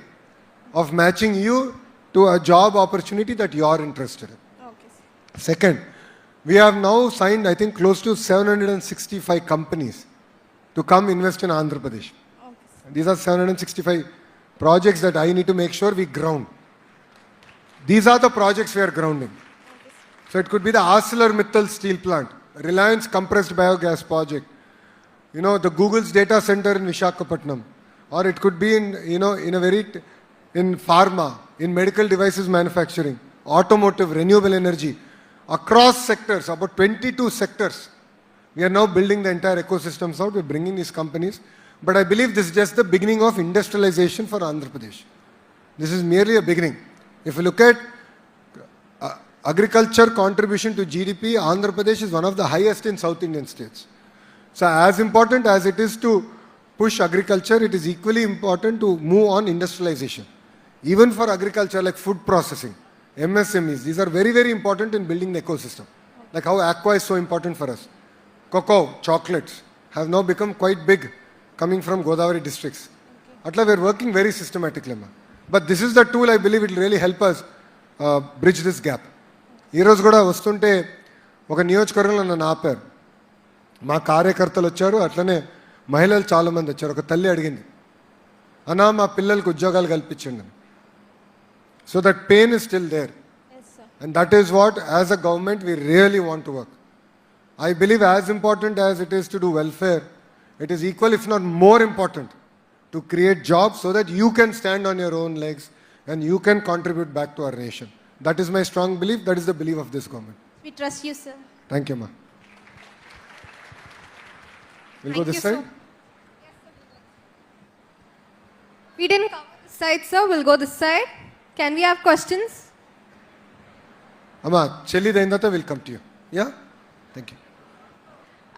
of matching you to a job opportunity that you are interested in. Okay, sir. Second, we have now signed, I think, close to 765 companies to come invest in Andhra Pradesh. Okay, sir. These are 765 projects that I need to make sure we ground. These are the projects we are grounding. So it could be the ArcelorMittal steel plant, Reliance compressed biogas project, the Google's data center in Visakhapatnam, or it could be in pharma, in medical devices manufacturing, automotive, renewable energy, across sectors, about 22 sectors. We are now building the entire ecosystems out. We're bringing these companies. But I believe this is just the beginning of industrialization for Andhra Pradesh. This is merely a beginning. If you look at agriculture contribution to GDP, Andhra Pradesh is one of the highest in South Indian states. So as important as it is to push agriculture, it is equally important to move on industrialization. Even for agriculture, like food processing, MSMEs, these are very, very important in building the ecosystem. Like how aqua is so important for us. Cocoa, chocolates have now become quite big coming from Godavari districts. Atla we are working very systematically. But this is the tool I believe it will really help us bridge this gap. ఈ రోజు కూడా వస్తుంటే ఒక నియోజకవర్గంలో నన్ను ఆపారు. మా కార్యకర్తలు వచ్చారు, అట్లనే మహిళలు చాలామంది వచ్చారు. ఒక తల్లి అడిగింది, అన్నా మా పిల్లలకు ఉద్యోగాలు కల్పించండి. So that pain is still there. And that is what as a government we really want to work. I believe as important as it is to do welfare, it is equal if not more important to create jobs so that you can stand on your own legs and you can contribute back to our nation. That is my strong belief. That is the belief of this government. We trust you, sir. Thank you, ma. We'll go Thank this you, side. sir. We didn't cover this side, sir. We'll go this side. Can we have questions? Amma, Chelli Daindata will come to you. Yeah? Thank you.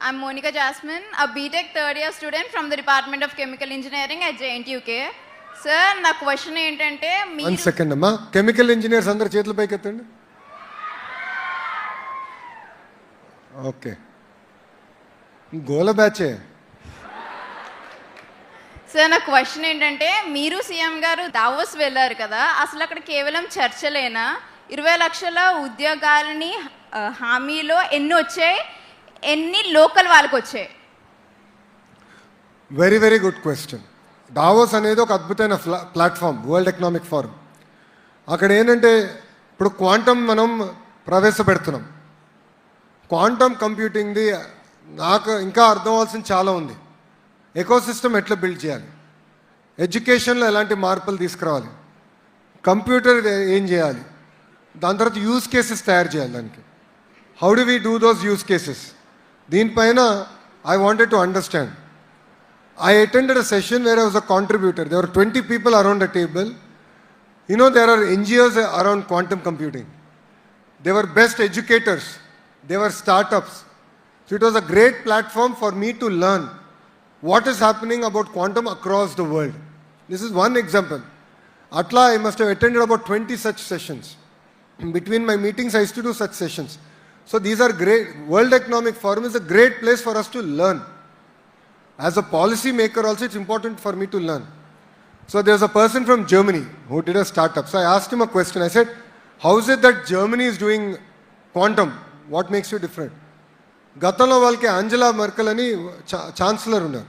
I'm Monica Jasmine, a BTech third year student from the Department of Chemical Engineering at JNTUK. Sir, నా question ఏంటంటే One second, అమ్మా. Chemical engineers అందరు చేతులు పైకి ఎత్తండి. Okay, గోల బ్యాచే. Sir నా question ఏంటంటే మీరు సీఎం గారు దావోస్ వెళ్ళారు కదా, అసలు అక్కడ కేవలం చర్చలేనా? 20 లక్షల ఉద్యోగాలని హామీలో ఎన్ని వచ్చాయి, ఎన్ని లోకల్ వాళ్ళకి వచ్చాయి? Very very good question. Davos అనేది ఒక అద్భుతమైన ప్లాట్ఫామ్, వరల్డ్ ఎకనామిక్ ఫోరం. అక్కడ ఏంటంటే ఇప్పుడు క్వాంటమ్ మనం ప్రవేశపెడుతున్నాం. క్వాంటమ్ కంప్యూటింగ్ది నాకు ఇంకా అర్థం అవ్వాల్సింది చాలా ఉంది. ఎకోసిస్టమ్ ఎట్లా బిల్డ్ చేయాలి, ఎడ్యుకేషన్లో ఎలాంటి మార్పులు తీసుకురావాలి, కంప్యూటర్ ఏం చేయాలి, దాని తర్వాత యూజ్ కేసెస్ తయారు చేయాలి. దానికి how do we do those use cases, దీనిపైన I wanted to understand. I attended a session where I was a contributor. There were 20 people around a table. There are NGOs around quantum computing. They were best educators. They were startups. So it was a great platform for me to learn what is happening about quantum across the world. This is one example. Atla, I must have attended about 20 such sessions. In between my meetings, I used to do such sessions. So these are great. World Economic Forum is a great place for us to learn. As a policy maker also, it's important for me to learn. So there's a person from Germany who did a startup. So I asked him a question. I said, how is it that Germany is doing quantum? What makes you different? Gatanlo valke Angela Merkel ani chancellor unnaru.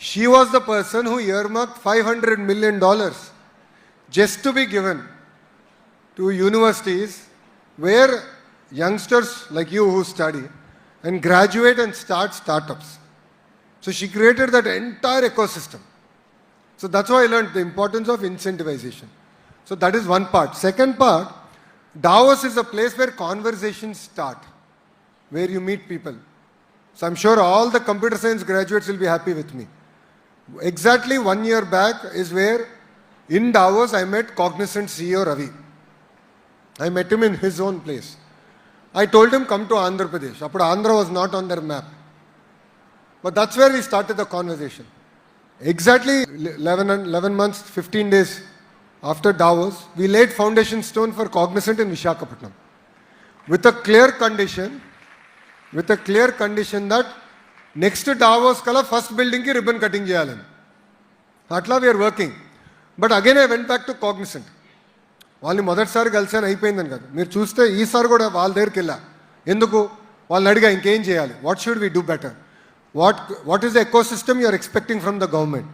She was the person who earmarked $500 million just to be given to universities where youngsters like you who study and graduate and start startups. So she created that entire ecosystem. So that's why I learned the importance of incentivization. So that is one part. Second part, Davos is a place where conversations start, where you meet people. So I'm sure all the computer science graduates will be happy with me. Exactly 1 year back is where in Davos I met Cognizant CEO Ravi. I met him in his own place. I told him come to Andhra Pradesh. Appudu Andhra was not on their map. But that's where we started the conversation. Exactly 11 months, 15 days after Davos, we laid foundation stone for Cognizant in Vishakhapatnam. With a clear condition that next to Davos kala first building ki ribbon cutting cheyalani. Atla we are working. But again I went back to Cognizant. వాళ్ళని మొదటిసారి కలిసాను అయిపోయిందని కాదు, మీరు చూస్తే ఈసారి కూడా వాళ్ళ దగ్గరికి వెళ్ళా. ఎందుకు? వాళ్ళని అడిగా ఇంకేం చేయాలి, what should we do better, what is the ecosystem you're expecting from the government.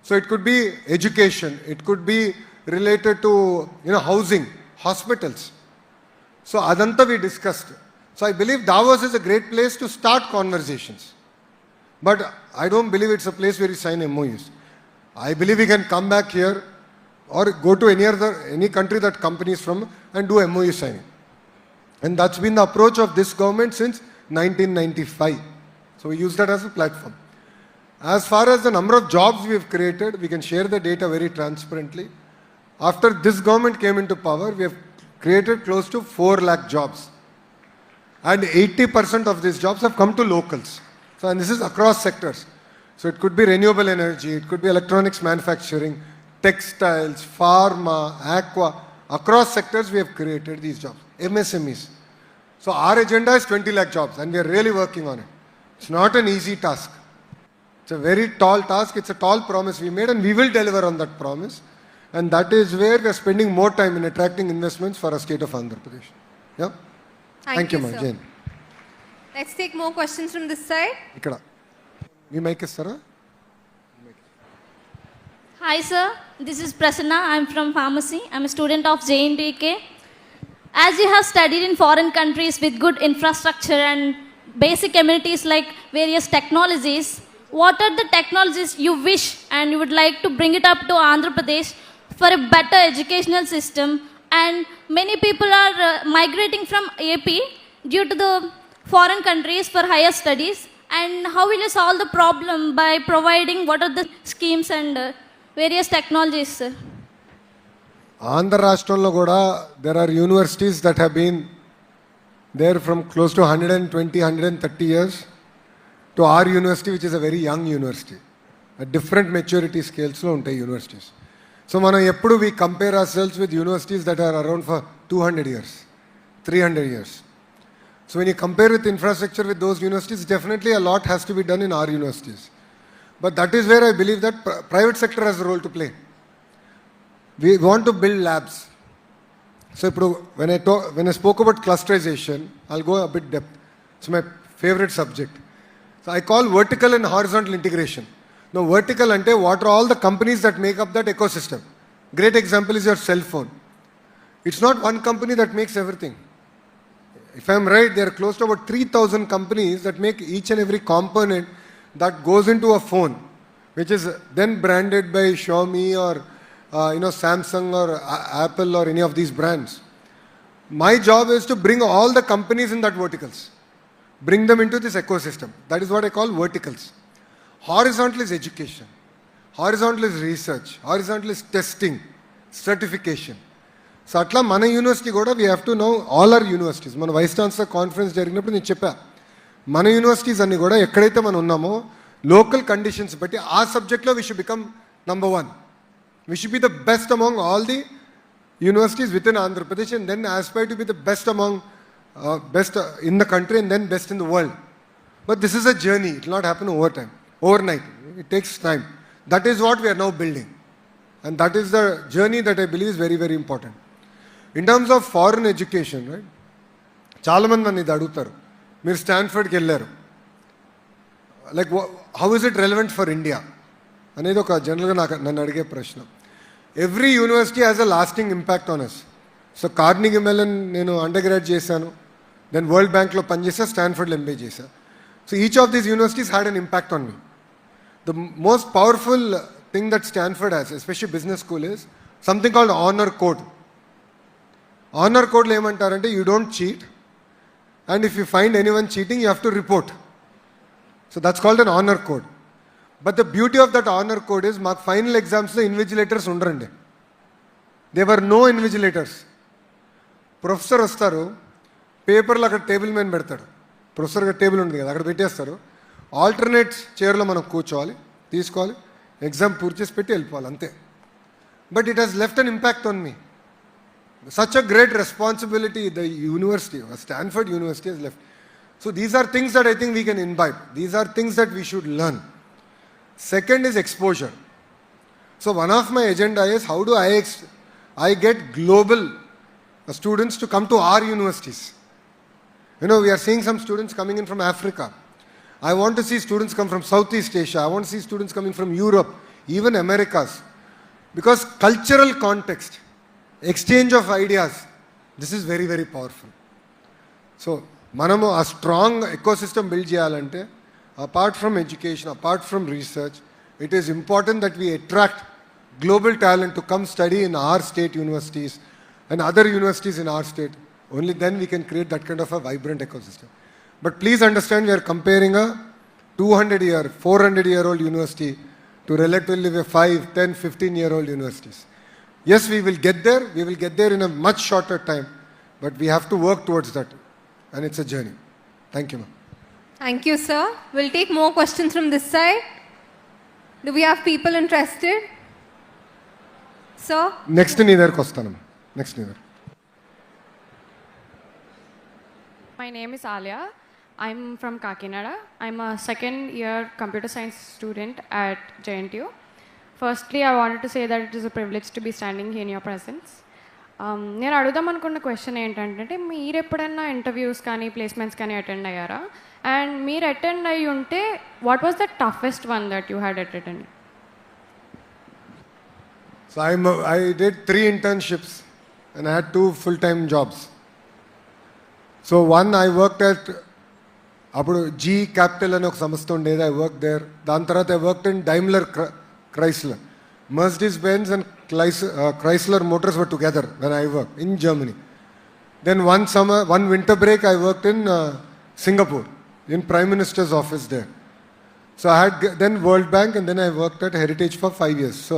So it could be education, it could be related to housing, hospitals. So అదంతా we discussed. So I believe Davos is a great place to start conversations. But I don't believe it's a place where you sign MOUs. I believe we can come back here or go to any country that companies from and do MOU signing. And that's been the approach of this government since 1995. So we use that as a platform. As far as the number of jobs we have created, we can share the data very transparently. After this government came into power, we have created close to 4 lakh jobs. And 80% of these jobs have come to locals. So, and this is across sectors. So it could be renewable energy, it could be electronics manufacturing, textiles, pharma, aqua. Across sectors we have created these jobs, MSMEs. So our agenda is 20 lakh jobs and we are really working on it. It's not an easy task. It's a very tall task, it's a tall promise we made and we will deliver on that promise. And that is where we are spending more time in attracting investments for our state of Andhra Pradesh. Yeah? Thank you, sir. Jane. Let's take more questions from this side. Ikkada. మీ mic ఇస్తారా? Hi sir, this is Prasanna. I'm from pharmacy. I'm a student of JNDK. As you have studied in foreign countries with good infrastructure and basic amenities like various technologies, what are the technologies you wish and you would like to bring it up to Andhra Pradesh for a better educational system? And many people are migrating from AP due to the foreign countries for higher studies. And how will you solve the problem by providing what are the schemes and various technologies, sir? Andhra రాష్ట్రంలో కూడా there are universities that have been there from close to 120-130 years to our university, which is a very young university. A different maturity scalesలో ఉంటాయి universities. So మనం ఎప్పుడు we compare ourselves with universities that are around for 200 years, 300 years. So when you compare with infrastructure with those universities, definitely a lot has to be done in our universities. But that is where I believe that private sector has a role to play. We want to build labs. So when I spoke about clusterization, I'll go a bit depth. It's my favorite subject. So I call vertical and horizontal integration. Now vertical ante what are all the companies that make up that ecosystem? Great example is your cell phone. It's not one company that makes everything. If I'm right, there are close to about 3,000 companies that make each and every component that goes into a phone, which is then branded by Xiaomi or Samsung or Apple or any of these brands. My job is to bring all the companies in that verticals, bring them into this ecosystem. That is what I call verticals. Horizontal is education, horizontal is research, horizontal is testing, certification. So అట్లా మన university కూడా we have to know all our universities. మన vice chancellor conference జరిగినప్పుడు నేను చెప్పా, మన universities అన్నీ కూడా ఎక్కడైతే మనం ఉన్నామో లోకల్ కండిషన్స్ బట్టి ఆ సబ్జెక్ట్లో we should become number 1. We should be the best among all the universities within Andhra Pradesh and then aspire to be the best among best in the country and then best in the world. But this is a journey, it not happen overnight. It takes time. That is what we are now building and that is the journey that I believe is very very important. In terms of foreign education, right, చాలామంది నన్ను ఇది అడుగుతారు, మీరు స్టాన్ఫర్డ్కి వెళ్ళారు, like how is it relevant for India అనేది ఒక జనరల్గా నన్ను అడిగే ప్రశ్న. Every university has a lasting impact on us. So Carnegie Mellon నేను అండర్ గ్రాడ్ చేశాను, దెన్ వరల్డ్ బ్యాంక్లో పనిచేసా, స్టాన్ఫర్డ్లో MBA చేశా. So each of these universities had an impact on me. The most powerful thing that Stanford has, especially business school, is something called honor code. Honour కోడ్లో ఏమంటారంటే you don't cheat and if you find anyone cheating you have to report. So that's called an honour code. But the beauty of that honour code is మాకు final ఎగ్జామ్స్లో invigilators ఉండరండి. There were no invigilators. Professor వస్తారు, పేపర్లు అక్కడ table మీద పెడతాడు. Professor గారు table ఉంది కదా, అక్కడ పెట్టేస్తారు. ఆల్టర్నేట్ చైర్లో మనం కూర్చోవాలి, తీసుకోవాలి, ఎగ్జామ్ పూర్తి చేసి పెట్టి వెళ్ళిపోవాలి, అంతే. But it has left an impact on me. Such a great responsibility the university, Stanford University has left. So these are things that I think we can imbibe. These are things that we should learn. Second is exposure. So one of my agenda is how do I get global students to come to our universities. You know, we are seeing some students coming in from Africa. I want to see students come from Southeast Asia. I want to see students coming from Europe, even Americas. Because cultural context, exchange of ideas, this is very, very powerful. So manamu a strong ecosystem build cheyalante, apart from education, apart from research, it is important that we attract global talent to come study in our state universities and other universities in our state. Only then we can create that kind of a vibrant ecosystem. But please understand, we are comparing a 200-year, 400-year-old university to relatively 5, 10, 15-year-old universities. Yes, we will get there. We will get there in a much shorter time. But we have to work towards that. And it's a journey. Thank you, ma'am. Thank you, sir. We'll take more questions from this side. Do we have people interested? Sir? Next neither kostanam. Next neither. My name is Alia. I'm from Kakinada. I'm a second year computer science student at JNTU. Firstly, I wanted to say that it is a privilege to be standing here in your presence. నేను అడుగుదాం అనుకున్న question ఏంటంటే, మీరు ఎప్పుడైనా interviews కానీ placements కానీ attend అయ్యారా? And మీరు అటెండ్ అయ్యి ఉంటే what was the toughest one that you had attend? So I did 3 internships and I had 2 full-time jobs. So one, I worked at అప్పుడు G Capital అని ఒక సంస్థ ఉండేది. I worked there. దాని తర్వాత I worked in Daimler Chrysler. Mercedes-Benz and Chrysler Motors were together when I worked in Germany. Then one winter break, I worked in Singapore, in Prime Minister's office there. So I had then World Bank, and then I worked at Heritage for 5 years. So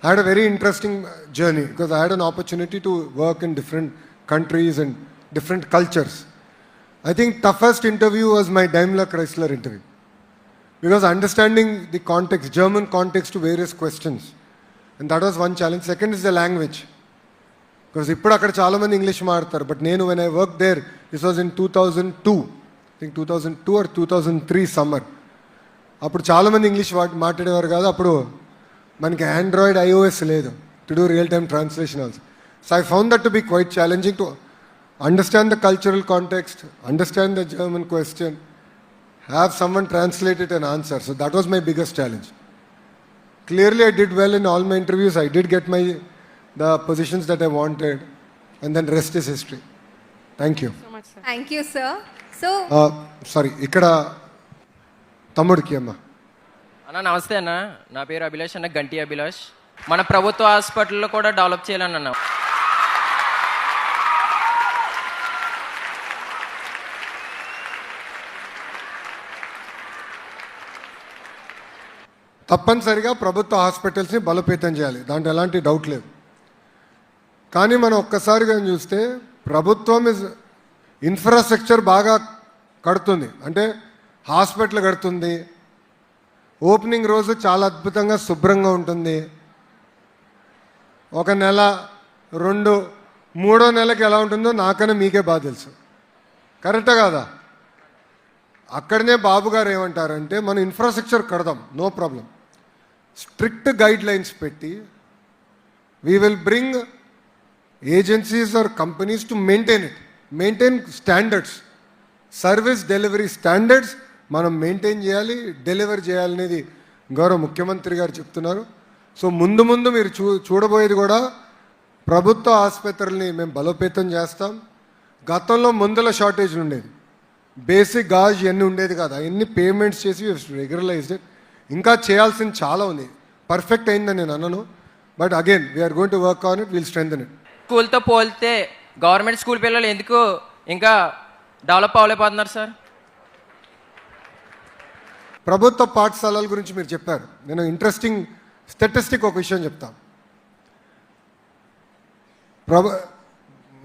I had a very interesting journey because I had an opportunity to work in different countries and different cultures. I think toughest interview was my Daimler Chrysler interview. Because understanding the context, German context to various questions. And that was one challenge. Second is the language. Because ఇప్పుడు అక్కడ చాలా మంది English మాట్లాడతారు. But నేను when I worked there, this was in 2002. I think 2002 or 2003 summer. అప్పుడు చాలా మంది English మాట్లాడేవారు కాదు. అప్పుడు మనకి ఆండ్రాయిడ్ iOS లేదు to do real time translation also. So I found that to be quite challenging to understand the cultural context, understand the German question, have someone translate it and answer. So that was my biggest challenge. Clearly I did well in all my interviews. I did get the positions that I wanted, and then rest is history. Thank you. So much, sir. Thank you, sir. So, sorry, ఇక్కడ తమ్ముడికి అమ్మ. అన్న నమస్తే అన్న, నా పేరు అభిలాష్ అన్న, గంటి అభిలాష్. మన ప్రభుత్వ హాస్పిటల్లో కూడా డెవలప్ చేయాలన్న. తప్పనిసరిగా ప్రభుత్వ హాస్పిటల్స్ని బలోపేతం చేయాలి, దాంట్లో ఎలాంటి డౌట్ లేదు. కానీ మనం ఒక్కసారిగా చూస్తే ప్రభుత్వం ఇన్ఫ్రాస్ట్రక్చర్ బాగా కడుతుంది, అంటే హాస్పిటల్ కడుతుంది, ఓపెనింగ్ రోజు చాలా అద్భుతంగా శుభ్రంగా ఉంటుంది. 1 నెల 2 3వ నెలకి ఎలా ఉంటుందో నాకన్నా మీకే బాగా తెలుసు, కరెక్టా కాదా? అక్కడనే బాబు గారు ఏమంటారంటే మనం ఇన్ఫ్రాస్ట్రక్చర్ కడదాం, no problem, strict guidelines పెట్టి we will bring agencies or companies to maintain standards, service delivery standards మనం మెయింటైన్ చేయాలి, డెలివర్ చేయాలనేది గౌరవ ముఖ్యమంత్రి గారు చెప్తున్నారు. సో ముందు మీరు చూడబోయేది కూడా ప్రభుత్వ ఆసుపత్రుల్ని మేము బలోపేతం చేస్తాం. గతంలో మందుల షార్టేజ్ ఉండేది, బేసిక్ గాజ్ ఇవన్నీ ఉండేది కాదు, అవన్నీ పేమెంట్స్ చేసి రెగ్యులరైజ్డ్. ఇంకా చేయాల్సింది చాలా ఉంది, పర్ఫెక్ట్ అయిందని నేను అన్నాను, but again we're going to work on it, will strengthen it. స్కూల్తో పోలితే గవర్నమెంట్ స్కూల్ పిల్లలు ఎందుకు ఇంకా డెవలప్ అవ్వలేకపోతున్నారు సార్? ప్రభుత్వ పాఠశాలల గురించి మీరు చెప్పారు. నేను ఇంట్రెస్టింగ్ స్టాటిస్టిక్ ఒక విషయం చెప్తాను.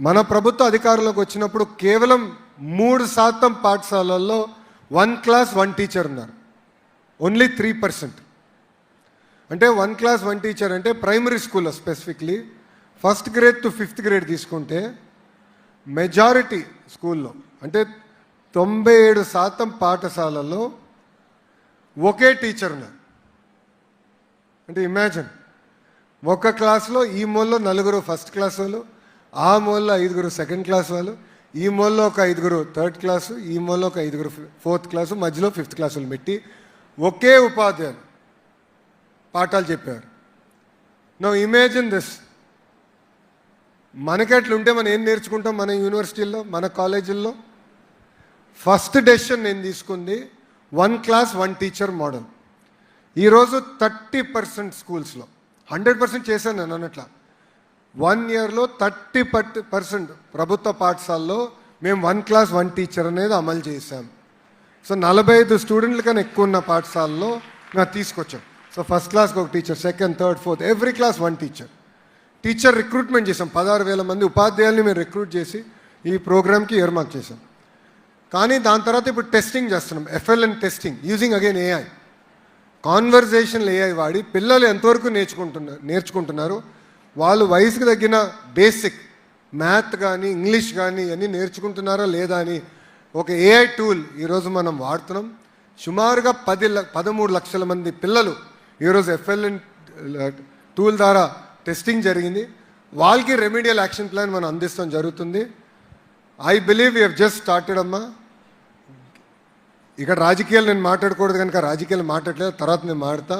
మన ప్రభుత్వ అధికారంలోకి వచ్చినప్పుడు కేవలం 3% పాఠశాలల్లో 1 క్లాస్ 1 టీచర్ ఉన్నారు. ఓన్లీ 3%. అంటే 1 క్లాస్ 1 టీచర్ అంటే ప్రైమరీ స్కూల్లో specifically 1st grade to 5th grade తీసుకుంటే మెజారిటీ స్కూల్లో అంటే 97% పాఠశాలల్లో ఒకే టీచర్ ఉన్నారు. అంటే ఇమాజిన్, ఒక క్లాస్లో ఈ మూలలో 4 ఫస్ట్ క్లాస్ వాళ్ళు, ఆ మూలలో 5 సెకండ్ క్లాస్ వాళ్ళు, ఈ మూలలో ఒక 5 థర్డ్ క్లాసు, ఈ మూలలో ఒక 5 4th క్లాసు, మధ్యలో 5th క్లాస్ వాళ్ళు పెట్టి ఒకే ఉపాధ్యాయులు పాఠాలు చెప్పారు. No imagine this. మనకట్లుంటే మనం ఏం నేర్చుకుంటాం మన యూనివర్సిటీల్లో, మన కాలేజీల్లో? ఫస్ట్ డెసిషన్ నేను తీసుకుంది 1 క్లాస్ 1 టీచర్ మోడల్. ఈరోజు 30% స్కూల్స్లో, 100% చేశాను నేను అన్నట్లా, 1 ఇయర్లో 30% ప్రభుత్వ పాఠశాలలో మేము 1 క్లాస్ 1 టీచర్ అనేది అమలు చేశాం. సో 45 స్టూడెంట్ల కన్నా ఎక్కువ ఉన్న పాఠశాలలో మేము తీసుకొచ్చాం. సో ఫస్ట్ క్లాస్కి ఒక teacher, second, third, fourth, every class 1 teacher. Teacher recruitment చేసాం. 16,000 మంది ఉపాధ్యాయుల్ని మేము రిక్రూట్ చేసి ఈ ప్రోగ్రామ్కి ఇయర్మార్క్ చేసాం. కానీ దాని తర్వాత ఇప్పుడు టెస్టింగ్ చేస్తున్నాం, FLN testing using again AI. Conversational AI వాడి పిల్లలు ఎంతవరకు నేర్చుకుంటున్నారు, వాళ్ళు వయసుకు తగ్గిన బేసిక్ మ్యాథ్ కానీ ఇంగ్లీష్ కానీ అన్నీ నేర్చుకుంటున్నారా లేదా అని ఒక AI టూల్ ఈరోజు మనం వాడుతున్నాం. సుమారుగా 13 లక్షల మంది పిల్లలు ఈరోజు FLN టూల్ ద్వారా టెస్టింగ్ జరిగింది. వాళ్ళకి రెమెడియల్ యాక్షన్ ప్లాన్ మనం అందిస్తాం జరుగుతుంది. I believe we have just started అమ్మా. ఇక్కడ రాజకీయాలు నేను మాట్లాడకూడదు కనుక రాజకీయాలు మాట్లాడలేదు, తర్వాత నేను మాట్లాడతా.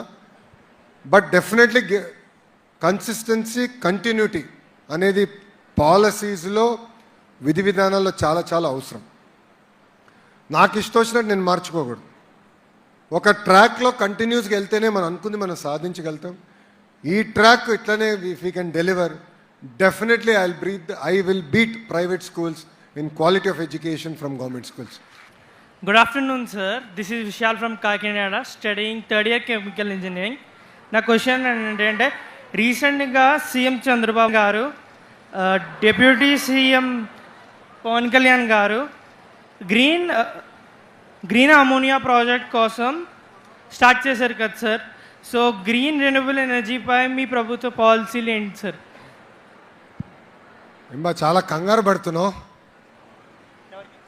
బట్ డెఫినెట్లీ కన్సిస్టెన్సీ, కంటిన్యూటీ అనేది పాలసీస్లో, విధి విధానాల్లో చాలా చాలా అవసరం. నాకు ఇష్టం వచ్చినట్టు నేను మార్చుకోకూడదు. ఒక ట్రాక్లో కంటిన్యూస్గా వెళ్తేనే మనం అనుకుంది మనం సాధించగలుగుతాం. ఈ ట్రాక్ ఇట్లనే if you can deliver, definitely I will beat private schools in quality of education from government schools. Good afternoon, sir. This is Vishal from Kakinada, studying 3rd year chemical engineering. నా question ఏంటంటే, రీసెంట్గా CM Chandrababu గారు, deputy CM Pawan Kalyan గారు green ammonia project కోసం start చేశారు కదా sir. So green renewable ఎనర్జీపై మీ ప్రభుత్వ పాలసీలు ఏంటి సార్? ఏమా చాలా కంగారు పడుతున్నావు,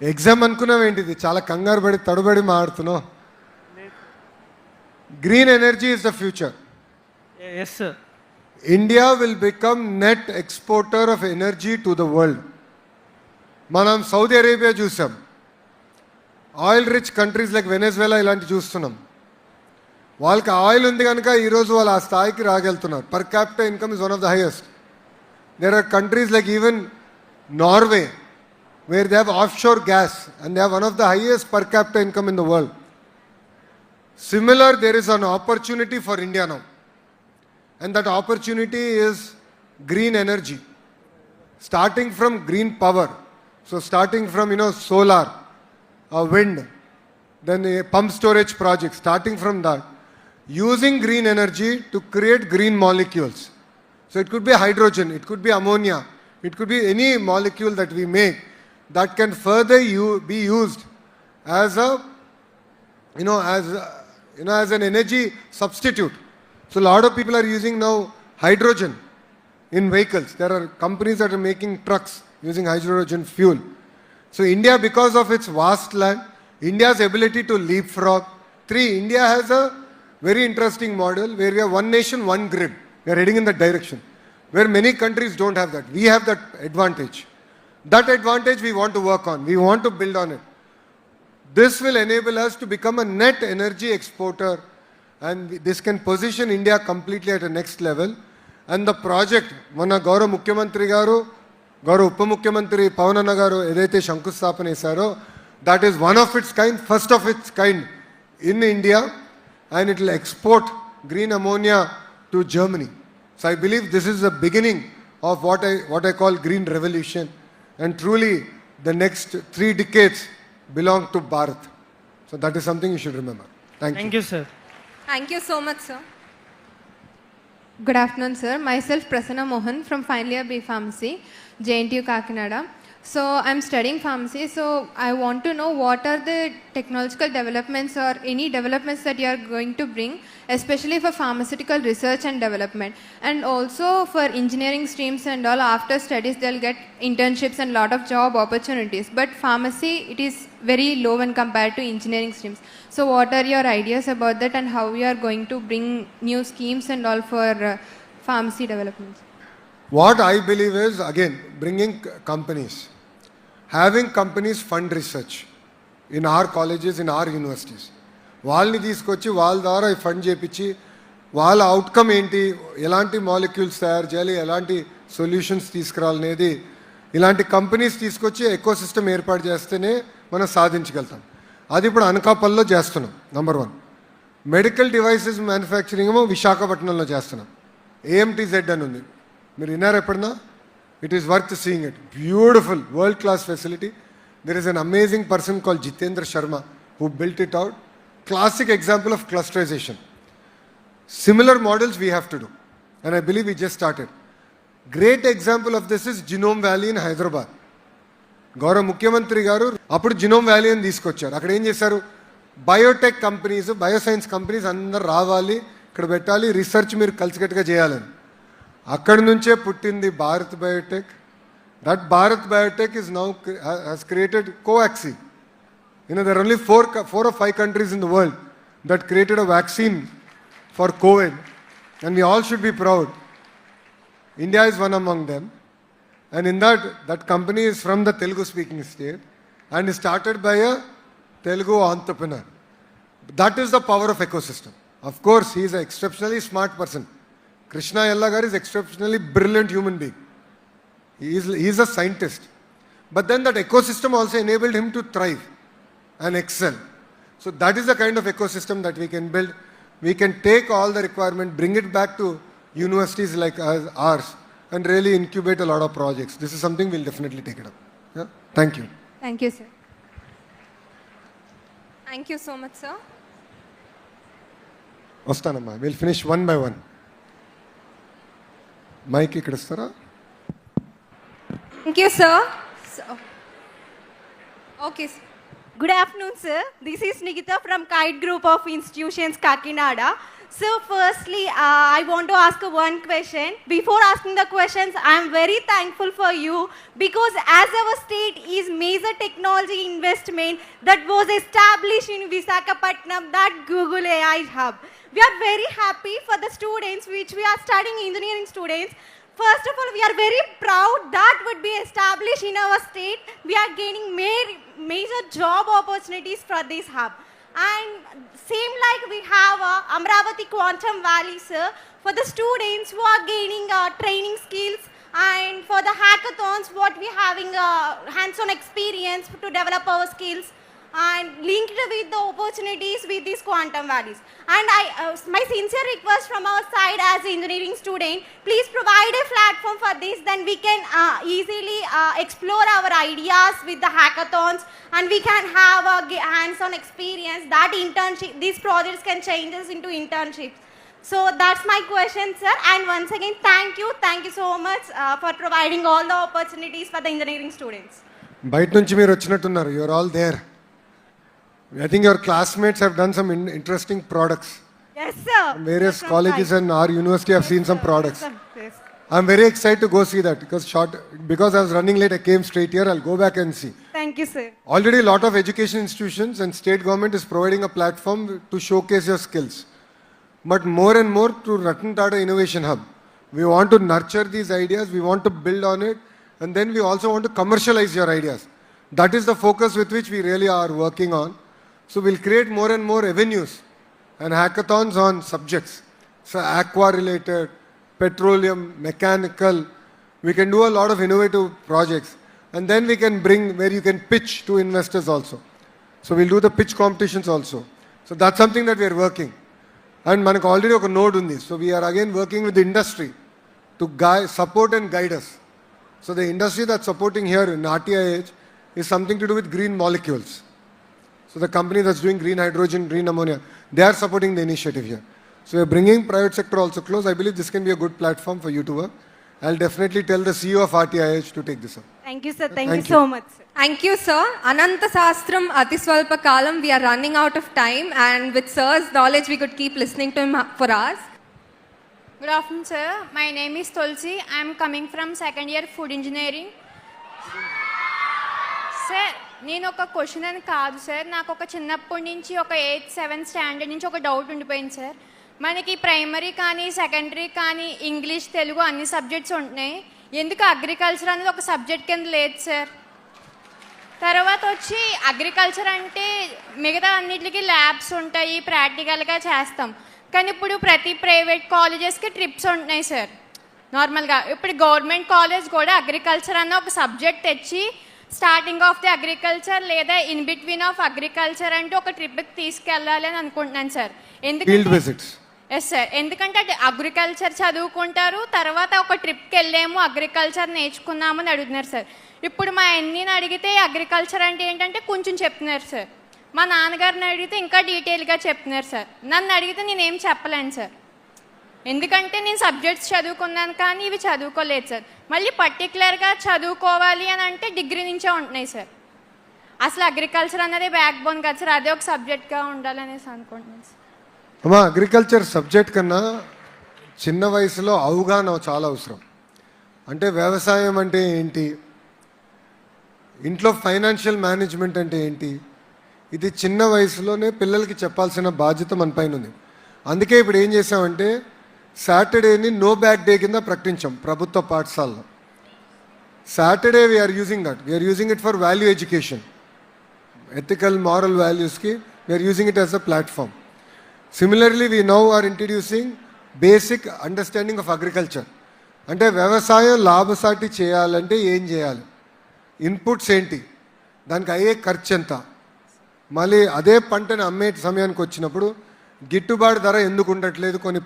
ఎగ్జామ్ అనుకున్నావు ఏంటిది? చాలా కంగారు పడి తడబడి మాడుతున్నావు. Green energy is the future. Yes sir. India will become net exporter of energy to the world. మనం సౌదీ అరేబియా చూసాం, oil rich countries like Venezuela ఇలాంటి చూస్తున్నాం. వాళ్ళకి ఆయిల్ ఉంది కనుక ఈరోజు వాళ్ళు ఆ స్థాయికి రాగలుగుతున్నారు. Per capital income is one of the highest. There are countries like even Norway where they have offshore gas and they have one of the highest per capita income in the world. Similar, there is an opportunity for India now, and that opportunity is green energy, starting from green power. So starting from solar, wind, then a pump storage project, starting from that, using green energy to create green molecules. So it could be hydrogen, it could be ammonia, it could be any molecule that we make that can further be used as as an energy substitute. So a lot of people are using now hydrogen in vehicles. There are companies that are making trucks using hydrogen fuel. So India, because of its vast land, India's ability to leapfrog. 3, India has a very interesting model where we have one nation, one grid. We are heading in that direction, where many countries don't have that. We have that advantage. That advantage we want to work on. We want to build on it. This will enable us to become a net energy exporter, and this can position India completely at a next level. And the project, mana Gaurav Mukhyamantri garu, Gaurav Uppa Mukhyamantri Pavanana garu edaithe Shankusthapana chesaro, that is one of its kind, first of its kind in India, and it will export green ammonia to Germany. So I believe this is the beginning of what I call green revolution. And truly, the next 3 decades belong to Bharat. So that is something you should remember. Thank you. Thank you, sir. Thank you so much, sir. Good afternoon, sir. Myself, Prasanna Mohan from final year B Pharmacy, JNTU Kakinada. So I'm studying pharmacy. So I want to know what are the technological developments or any developments that you are going to bring, especially for pharmaceutical research and development, and also for engineering streams and all. After studies, they'll get internships and lot of job opportunities. But pharmacy, it is very low when compared to engineering streams. So what are your ideas about that, and how we are going to bring new schemes and all for pharmacy developments? What I believe is, again, bringing companies, having companies fund research in our colleges, in our universities. వాళ్ళని తీసుకొచ్చి వాళ్ళ ద్వారా fund చేయించి వాళ్ళ outcome ఏంటి, ఎలాంటి molecules తయారు చేయాలి, ఎలాంటి సొల్యూషన్స్ తీసుకురావాలనేది ఇలాంటి కంపెనీస్ తీసుకొచ్చి ఎకో సిస్టమ్ ఏర్పాటు చేస్తేనే మనం సాధించగలుగుతాం. అది ఇప్పుడు అనకాపల్లిలో చేస్తున్నాం. నంబర్ 1. మెడికల్ డివైసెస్ మ్యానుఫ్యాక్చరింగ్ ఏమో విశాఖపట్నంలో చేస్తున్నాం. ఏఎంటీజెడ్ అని ఉంది, మీరు విన్నారు ఎప్పుడన్నా? It is worth seeing it. Beautiful, world-class facility. There is an amazing person called Jitendra Sharma who built it out. Classic example of clusterization. Similar models we have to do. And I believe we just started. Great example of this is Genome Valley in Hyderabad. గౌరవ ముఖ్యమంత్రి గారు అప్పుడు genome valley అని తీసుకొచ్చారు. అక్కడ ఏం చేశారు? Biotech companies, bioscience companies అందరు రావాలి, ఇక్కడ పెట్టాలి, రీసెర్చ్ మీరు కలిసికట్టుగా చేయాలని. అక్కడి నుంచే పుట్టింది Bharat Biotech. That Bharat Biotech is now has created covaxin. There are only 4 or 5 countries in the world that created a vaccine for COVID, and we all should be proud. India is one among them, and in that company is from the Telugu speaking state and is started by a Telugu entrepreneur. That is the power of ecosystem. Of course, he is an exceptionally smart person. Krishna Yallagar is exceptionally brilliant human being. He is a scientist. But then that ecosystem also enabled him to thrive and excel. So that is the kind of ecosystem that we can build. We can take all the requirement, bring it back to universities like ours, and really incubate a lot of projects. This is something we'll definitely take it up. Yeah? Thank you. Thank you, sir. Thank you so much, sir. Ostanamma. We'll finish one by one. Mike ikkada istara. Thank you, sir. Okay, sir. Good afternoon, sir. This is Nikita from Kite Group of Institutions, Kakinada. So, firstly, I want to ask one question. Before asking the questions, I am very thankful for you because as our state is major technology investment that was established in Visakhapatnam, that Google AI hub. We are very happy for the students which we are studying engineering students. First of all, we are very proud that would be established in our state. We are gaining major job opportunities for this hub. And same like we have Amravati Quantum Valley, sir, for the students who are gaining training skills, and for the hackathons, what we having hands-on experience to develop our skills, and linked with the opportunities with these quantum valleys. And my sincere request from our side as engineering student, please provide a platform for this, then we can easily explore our ideas with the hackathons, and we can have a hands-on experience. That internship, these projects can change us into internships. So that's my question, sir. And once again, thank you so much for providing all the opportunities for the engineering students. బయట నుంచి మీరు వచ్చినట్టున్నారు. You are all there. I think your classmates have done some interesting products. Yes, sir. From various colleges and our university have seen some products. Yes. I'm very excited to go see that because I was running late, I came straight here. I'll go back and see. Thank you, sir. Already a lot of education institutions and state government is providing a platform to showcase your skills. But more and more through Ratan Tata Innovation Hub, we want to nurture these ideas, we want to build on it, and then we also want to commercialize your ideas. That is the focus with which we really are working on. So we'll create more and more avenues and hackathons on subjects. So aqua related, petroleum, mechanical, we can do a lot of innovative projects. And then we can bring where you can pitch to investors also. So we'll do the pitch competitions also. So that's something that we are working. And manaku already oka node undi. So we are again working with the industry to support and guide us So the industry that's supporting here in RTIH is something to do with green molecules. So the company that's doing green hydrogen, green ammonia, they are supporting the initiative here. So we're bringing private sector also close. I believe this can be a good platform for you to work. I'll definitely tell the CEO of RTIH to take this up. Thank you, sir. Thank you Thank so much, sir. Thank you, sir. Ananta Sastram Atiswalpa Kalam. We are running out of time, and with sir's knowledge, we could keep listening to him for hours. Good afternoon sir my name is Tulasi I'm coming from second year food engineering sir నేను ఒక question అని కాదు sir నాకు ఒక చిన్నప్పటి నుంచి ఒక 8th 7th standard నుంచి ఒక డౌట్ ఉండిపోయింది సార్ మనకి ప్రైమరీ కానీ సెకండరీ కానీ ఇంగ్లీష్ తెలుగు అన్ని సబ్జెక్ట్స్ ఉంటున్నాయి ఎందుకు అగ్రికల్చర్ అనేది ఒక సబ్జెక్ట్ కింద లేదు సార్ తర్వాత వచ్చి అగ్రికల్చర్ అంటే మిగతా అన్నిటికీ ల్యాబ్స్ ఉంటాయి ప్రాక్టికల్గా చేస్తాం కానీ ఇప్పుడు ప్రతి ప్రైవేట్ కాలేజెస్కి ట్రిప్స్ ఉంటున్నాయి సార్ నార్మల్గా ఇప్పుడు గవర్నమెంట్ కాలేజ్ కూడా అగ్రికల్చర్ అన్న ఒక సబ్జెక్ట్ తెచ్చి స్టార్టింగ్ ఆఫ్ ది అగ్రికల్చర్ లేదా ఇన్ బిట్వీన్ ఆఫ్ అగ్రికల్చర్ అంటే ఒక ట్రిప్కి తీసుకెళ్ళాలి అని అనుకుంటున్నాను సార్ ఎందుకంటే ఎస్ సార్ ఎందుకంటే అగ్రికల్చర్ చదువుకుంటారు తర్వాత ఒక ట్రిప్కి వెళ్ళాము అగ్రికల్చర్ నేర్చుకున్నామని అడుగుతున్నారు సార్ ఇప్పుడు మా అన్నీని అడిగితే అగ్రికల్చర్ అంటే ఏంటంటే కొంచెం చెప్తున్నారు సార్ మా నాన్నగారిని అడిగితే ఇంకా డీటెయిల్గా చెప్తున్నారు సార్ నన్ను అడిగితే నేనేం చెప్పలేను సార్ ఎందుకంటే నేను సబ్జెక్ట్స్ చదువుకున్నాను కానీ ఇవి చదువుకోలేదు సార్ మళ్ళీ పర్టికులర్గా చదువుకోవాలి అని అంటే డిగ్రీ నుంచే ఉంటున్నాయి సార్ అసలు అగ్రికల్చర్ అన్నది బ్యాక్ బోన్ కదా సార్ అదే ఒక సబ్జెక్ట్గా ఉండాలనేసి అనుకుంటున్నాను సార్ అమ్మా అగ్రికల్చర్ సబ్జెక్ట్ కన్నా చిన్న వయసులో అవగాహన చాలా అవసరం అంటే వ్యవసాయం అంటే ఏంటి ఇంట్లో ఫైనాన్షియల్ మేనేజ్మెంట్ అంటే ఏంటి ఇది చిన్న వయసులోనే పిల్లలకి చెప్పాల్సిన బాధ్యత మన పైన ఉంది అందుకే ఇప్పుడు ఏం చేసామంటే సాటర్డేని నో బ్యాక్ డే కింద ప్రకటించాం ప్రభుత్వ పాఠశాలలో Saturday we're using it for value education ethical moral వాల్యూస్కి we're using it as a platform similarly we now are introducing basic understanding of agriculture అంటే వ్యవసాయం లాభసాటి చేయాలంటే ఏం చేయాలి ఇన్పుట్స్ ఏంటి దానికి అయ్యే ఖర్చు ఎంత మళ్ళీ అదే పంటని అమ్మే సమయానికి వచ్చినప్పుడు గిట్టుబాటు ధర ఎందుకు ఉండట్లేదు కొన్ని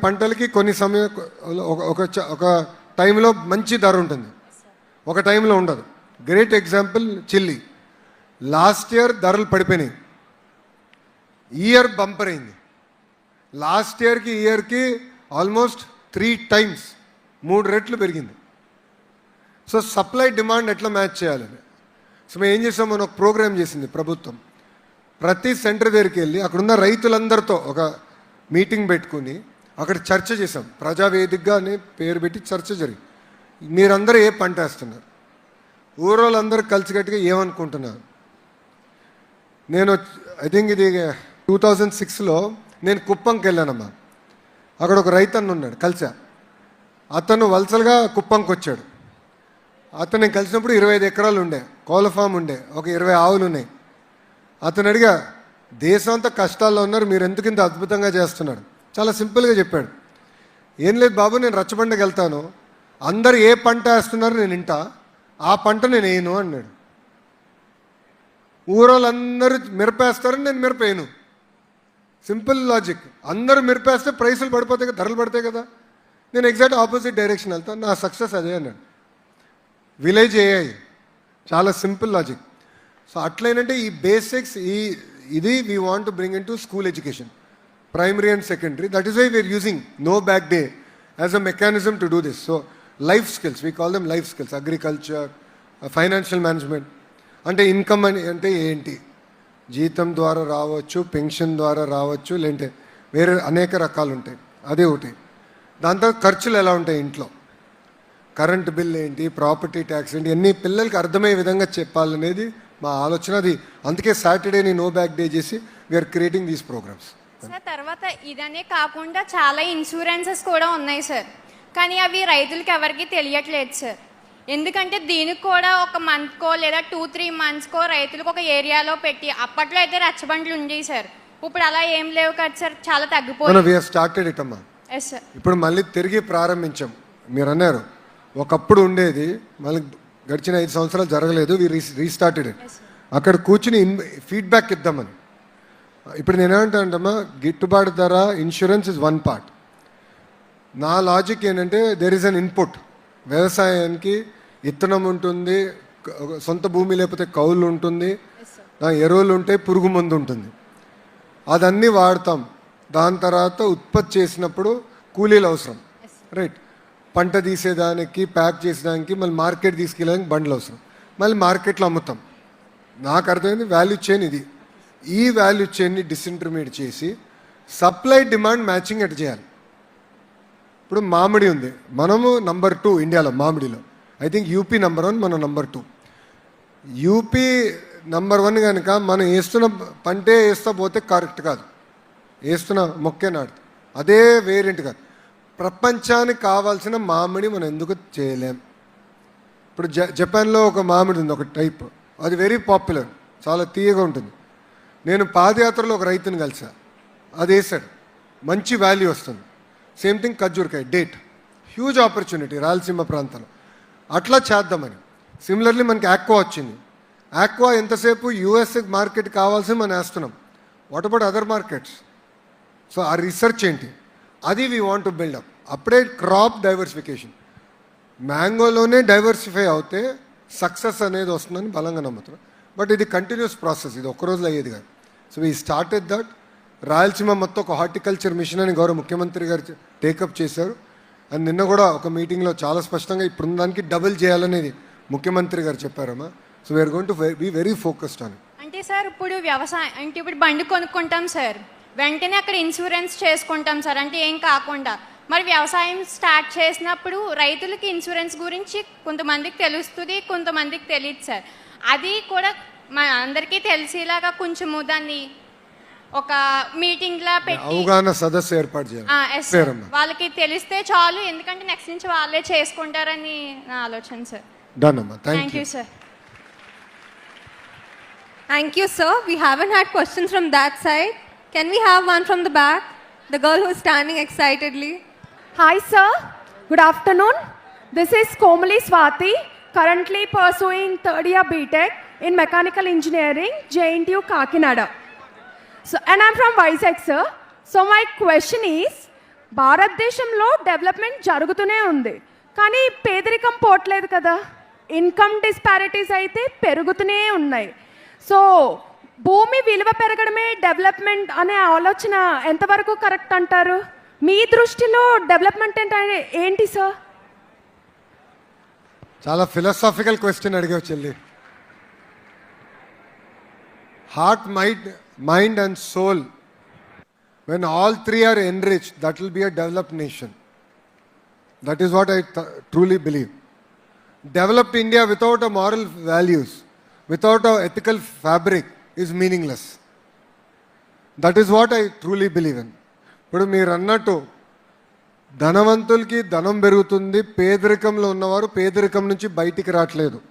పంటలకి కొన్ని సమయం ఒక టైంలో మంచి ధర ఉంటుంది ఒక టైంలో ఉండదు great example chilli last year ధరలు పడిపోయినాయి ఇయర్ బంపర్ అయింది లాస్ట్ ఇయర్కి ఆల్మోస్ట్ 3 times 3 రెట్లు పెరిగింది సో సప్లై డిమాండ్ ఎట్లా మ్యాచ్ చేయాలని సో మేము ఏం చేసాం మనం ఒక ప్రోగ్రామ్ చేసింది ప్రభుత్వం ప్రతి సెంటర్ దగ్గరికి వెళ్ళి అక్కడున్న రైతులందరితో ఒక మీటింగ్ పెట్టుకుని అక్కడ చర్చ చేసాం ప్రజావేదికగా అని పేరు పెట్టి చర్చ జరిగింది మీరందరూ ఏ పంట వేస్తున్నారు ఊరోళ్ళందరూ కలిసికట్టుగా ఏమనుకుంటున్నారు నేను ఐ థింక్ ఇది 2006లో నేను కుప్పంకి వెళ్ళానమ్మా అక్కడ ఒక రైతు అన్న ఉన్నాడు కలిసా అతను వలసలుగా కుప్పంకి వచ్చాడు అతను నేను కలిసినప్పుడు 25 ఎకరాలు ఉండే కోళ్ళ ఫామ్ ఉండే ఒక 20 ఆవులు ఉన్నాయి అతను అడిగా దేశం అంతా కష్టాల్లో ఉన్నారు మీరు ఎందుకు ఇంత అద్భుతంగా చేస్తున్నాడు చాలా సింపుల్గా చెప్పాడు ఏం లేదు బాబు నేను రచ్చబండకి వెళ్తాను అందరు ఏ పంట వేస్తున్నారో నేను వింటా ఆ పంట నేను వేయను అన్నాడు ఊరోళ్ళందరూ మిరపేస్తారని నేను మిరపేయను సింపుల్ లాజిక్ అందరూ మిరపేస్తే ప్రైసులు పడిపోతాయి కదా ధరలు పడతాయి కదా నేను ఎగ్జాక్ట్ ఆపోజిట్ డైరెక్షన్ వెళ్తాను నా సక్సెస్ అదే అన్నాడు విలేజ్ ఏఐ చాలా సింపుల్ లాజిక్ సో అట్లయినంటే ఈ బేసిక్స్ ఇది we want to bring into school education primary and secondary that is why we are using no back day as a mechanism to do this so life skills we call them life skills agriculture financial management అంటే income అంటే ఏంటి జీతం ద్వారా రావచ్చు pension ద్వారా రావచ్చు లేదంటే వేరే అనేక రకాలు ఉంటాయి అదే ఒకటి దాంతో ఖర్చులు ఎలా ఉంటాయి ఇంట్లో కరెంట్ బిల్ ఏంటి ప్రాపర్టీ ట్యాక్స్ ఏంటి అన్ని పిల్లలకి అర్థమయ్యే విధంగా చెప్పాలనేది మా ఆలోచన అది అందుకే సాటర్డేని నో బ్యాక్ డే చేసి we are creating these programmes sir తర్వాత ఇదనే కాకుండా చాలా ఇన్సూరెన్సెస్ కూడా ఉన్నాయి సార్ కానీ అవి రైతులకి ఎవరికి తెలియట్లేదు సార్ ఎందుకంటే దీనికి కూడా ఒక మంత్కో లేదా 2-3 monthskో రైతులకు ఒక ఏరియాలో పెట్టి అప్పట్లో అయితే రచ్చబండ్లు ఉండేవి సార్ ఇప్పుడు అలా ఏం లేవు కదా సార్ చాలా తగ్గిపోయింది ఎస్ సార్ ఇప్పుడు మళ్ళీ తిరిగి ప్రారంభించాం మీరు అన్నారు ఒకప్పుడు ఉండేది మళ్ళీ గడిచిన 5 సంవత్సరాలు జరగలేదు రీస్టార్టెడ్ అక్కడ కూర్చుని ఫీడ్బ్యాక్ ఇద్దామని ఇప్పుడు నేనేమంటానంటమ్మా గిట్టుబాటు ధర ఇన్సూరెన్స్ ఇస్ వన్ పార్ట్ నా లాజిక్ ఏంటంటే దెర్ ఈస్ అన్ ఇన్పుట్ వ్యవసాయానికి ఇత్తనం ఉంటుంది, సొంత భూమి లేకపోతే కౌలు ఉంటుంది, ఎరువులు ఉంటాయి, పురుగు మందు ఉంటుంది. అదన్నీ వాడతాం. దాని తర్వాత ఉత్పత్తి చేసినప్పుడు కూలీలు అవసరం, రైట్? పంట తీసేదానికి, ప్యాక్ చేసేదానికి, మళ్ళీ మార్కెట్ తీసుకెళ్ళడానికి బండ్లు అవసరం, మళ్ళీ మార్కెట్లో అమ్ముతాం. నాకు అర్థమైంది వాల్యూ చైన్ ఇది. ఈ వాల్యూ చైన్ని డిసింటర్మీడియట్ చేసి సప్లై డిమాండ్ మ్యాచింగ్ ఎట్ చేయాలి. ఇప్పుడు మామిడి ఉంది, మనము నంబర్ 2 ఇండియాలో మామిడిలో. ఐ థింక్ యూపీ నంబర్ 1, మనం నంబర్ 2. యూపీ నంబర్ 1 కనుక మనం వేస్తున్న పంటే వేస్తా పోతే కరెక్ట్ కాదు, వేస్తున్న మొక్కే నాడు అదే వేరియంట్ కాదు. ప్రపంచానికి కావాల్సిన మామిడి మనం ఎందుకు చేయలేం? ఇప్పుడు జపాన్లో ఒక మామిడి ఉంది, ఒక టైప్, అది వెరీ పాపులర్, చాలా తీయగా ఉంటుంది. నేను పాదయాత్రలో ఒక రైతుని కలిసా, అది వేసాడు, మంచి వాల్యూ వస్తుంది. సేమ్ థింగ్ ఖర్జూరకాయ, డేట్, హ్యూజ్ ఆపర్చునిటీ రాయలసీమ ప్రాంతంలో. అట్లా చేద్దామని. సిమిలర్లీ మనకి ఆక్వా వచ్చింది. ఆక్వా ఎంతసేపు యూఎస్ మార్కెట్ కావాల్సి మనం వేస్తున్నాం. What about other markets? So ఆ రీసెర్చ్ ఏంటి, అది వీ వాంట్ టు బిల్డప్. అప్పుడే క్రాప్ డైవర్సిఫికేషన్, మ్యాంగోలోనే డైవర్సిఫై అవుతే సక్సెస్ అనేది వస్తుందని బలంగా నమ్ముతున్నాం. బట్ ఇది కంటిన్యూస్ ప్రాసెస్, ఇది ఒక్క రోజులో అయ్యేది కాదు. So we started that. Rayalaseema మొత్తం ఒక హార్టికల్చర్ మిషన్ అని గౌరవ ముఖ్యమంత్రి గారు టేకప్ చేశారు. అండ్ నిన్న కూడా ఒక మీటింగ్లో చాలా స్పష్టంగా ఇప్పుడున్న దానికి డబుల్ చేయాలనేది ముఖ్యమంత్రి గారు చెప్పారమ్మా. So we're going to be very focused on. అంటే సార్ ఇప్పుడు వ్యవసాయం అంటే ఇప్పుడు బండి కొనుక్కుంటాం సార్, వెంటనే అక్కడ ఇన్సూరెన్స్ చేసుకుంటాం సార్, అంటే ఏం కాకుండా. మరి వ్యవసాయం స్టార్ట్ చేసినప్పుడు రైతులకి ఇన్సూరెన్స్ గురించి కొంతమందికి తెలుస్తుంది, కొంతమందికి తెలియదు సార్. అది కూడా మన అందరికీ తెలిసేలాగా కొంచెము దాన్ని ఒక మీటింగ్ లా పెట్టి అవగాహన సదస్సు ఏర్పాటు చేయాలి. వాళ్ళకి తెలిస్తే చాలు, ఎందుకంటే నెక్స్ట్ నుంచి వాళ్ళే చేసుకుంటారని నా ఆలోచన సార్. డన్ అమ్మా, thank you sir. Thank you, sir. We haven't had questions from that side. Can we have one from the back? The girl who's standing excitedly. Hi, sir. Good afternoon. This is Komali Swati, currently pursuing third year BTech in Mechanical Engineering, JNTU Kakinada. So, and I'm from Vizag, sir. So, my question is, భారతదేశంలో development జరుగుతూనే ఉంది, కానీ పేదరికం పోవట్లేదు కదా. Income disparities అయితే పెరుగుతూనే ఉన్నాయి. సో భూమి విలువ పెరగడమే డెవలప్మెంట్ అనే ఆలోచన ఎంతవరకు కరెక్ట్ అంటారు? మీ దృష్టిలో డెవలప్మెంట్ అంటే ఏంటి సార్? చాలా ఫిలాసాఫికల్ క్వశ్చన్ అడిగావు చెల్లి. Heart, mind and soul, when all three are enriched, that will be a developed nation. That is what I truly believe. Developed India without a moral values, without an ethical fabric is meaningless. That is what I truly believe in. ఇప్పుడు మీరు అన్నట్టు ధనవంతులకి ధనం పెరుగుతుంది, పేదరికంలో ఉన్నవారు పేదరికం నుంచి బయటికి రావట్లేదు.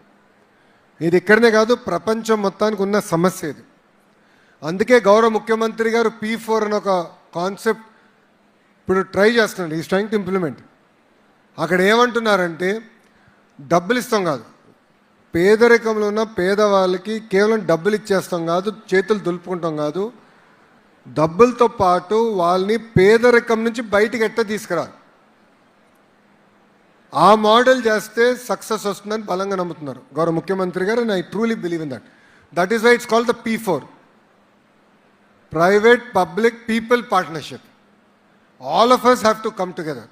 ఇది ఇక్కడనే కాదు, ప్రపంచం మొత్తానికి ఉన్న సమస్య ఇది. అందుకే గౌరవ ముఖ్యమంత్రి గారు P4 అని ఒక కాన్సెప్ట్ ఇప్పుడు ట్రై చేస్తున్నాడు. Is trying to implement. అక్కడ ఏమంటున్నారంటే డబ్బులు ఇస్తాం కాదు, పేదరికంలో ఉన్న పేదవాళ్ళకి కేవలం డబ్బులు ఇచ్చేస్తాం కాదు, చేతులు దులుపుకుంటాం కాదు, డబ్బులతో పాటు వాళ్ళని పేదరికం నుంచి బయటికి ఎట్ట తీసుకురాలి. ఆ మోడల్ చేస్తే సక్సెస్ వస్తుందని బలంగా నమ్ముతున్నారు గౌరవ ముఖ్యమంత్రి గారు. And I truly believe in that. That is why it's called the P4, private public people partnership. All of us have to come together.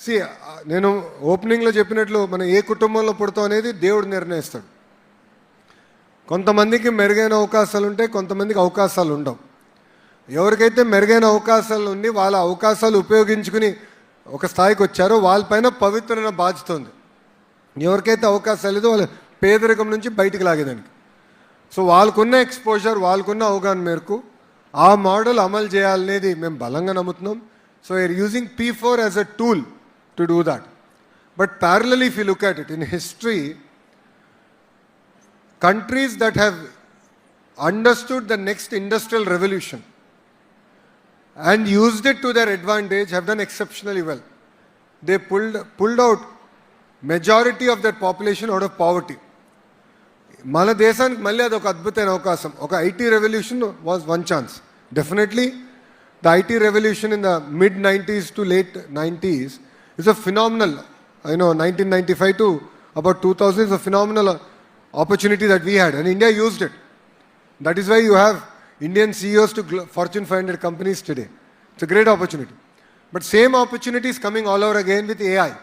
See, నేను ఓపెనింగ్లో చెప్పినట్లు మనం ఏ కుటుంబంలో పుడతాం అనేది దేవుడు నిర్ణయిస్తాడు. కొంతమందికి మెరుగైన అవకాశాలు ఉంటాయి, కొంతమందికి అవకాశాలు ఉండవు. ఎవరికైతే మెరుగైన అవకాశాలు ఉండి వాళ్ళ అవకాశాలు ఉపయోగించుకుని ఒక స్థాయికి వచ్చారో వాళ్ళపైన పవిత్రమైన బాధ్యత ఉంది. ఎవరికైతే అవకాశాలు లేదో వాళ్ళ పేదరికం నుంచి బయటికి లాగేదానికి. సో వాళ్ళకున్న ఎక్స్పోజర్, వాళ్ళకున్న అవగాహన మేరకు ఆ మోడల్ అమలు చేయాలనేది మేము బలంగా నమ్ముతున్నాం. So we are using P4 as a tool to do that. But parallel if you look at it in history, countries that have understood the next industrial revolution and used it to their advantage have done exceptionally well. They pulled out majority of their population out of poverty. మన దేశానికి మళ్ళీ అది ఒక అద్భుతమైన అవకాశం. ఒక IT revolution was one chance. Definitely the IT revolution in the mid-90s to late 90s is a phenomenal 1995 to about 2000 is a phenomenal opportunity that we had, and India used it. That is why you have Indian CEOs to Fortune 500 companies today. It's a great opportunity. But same opportunity is coming all over again with AI.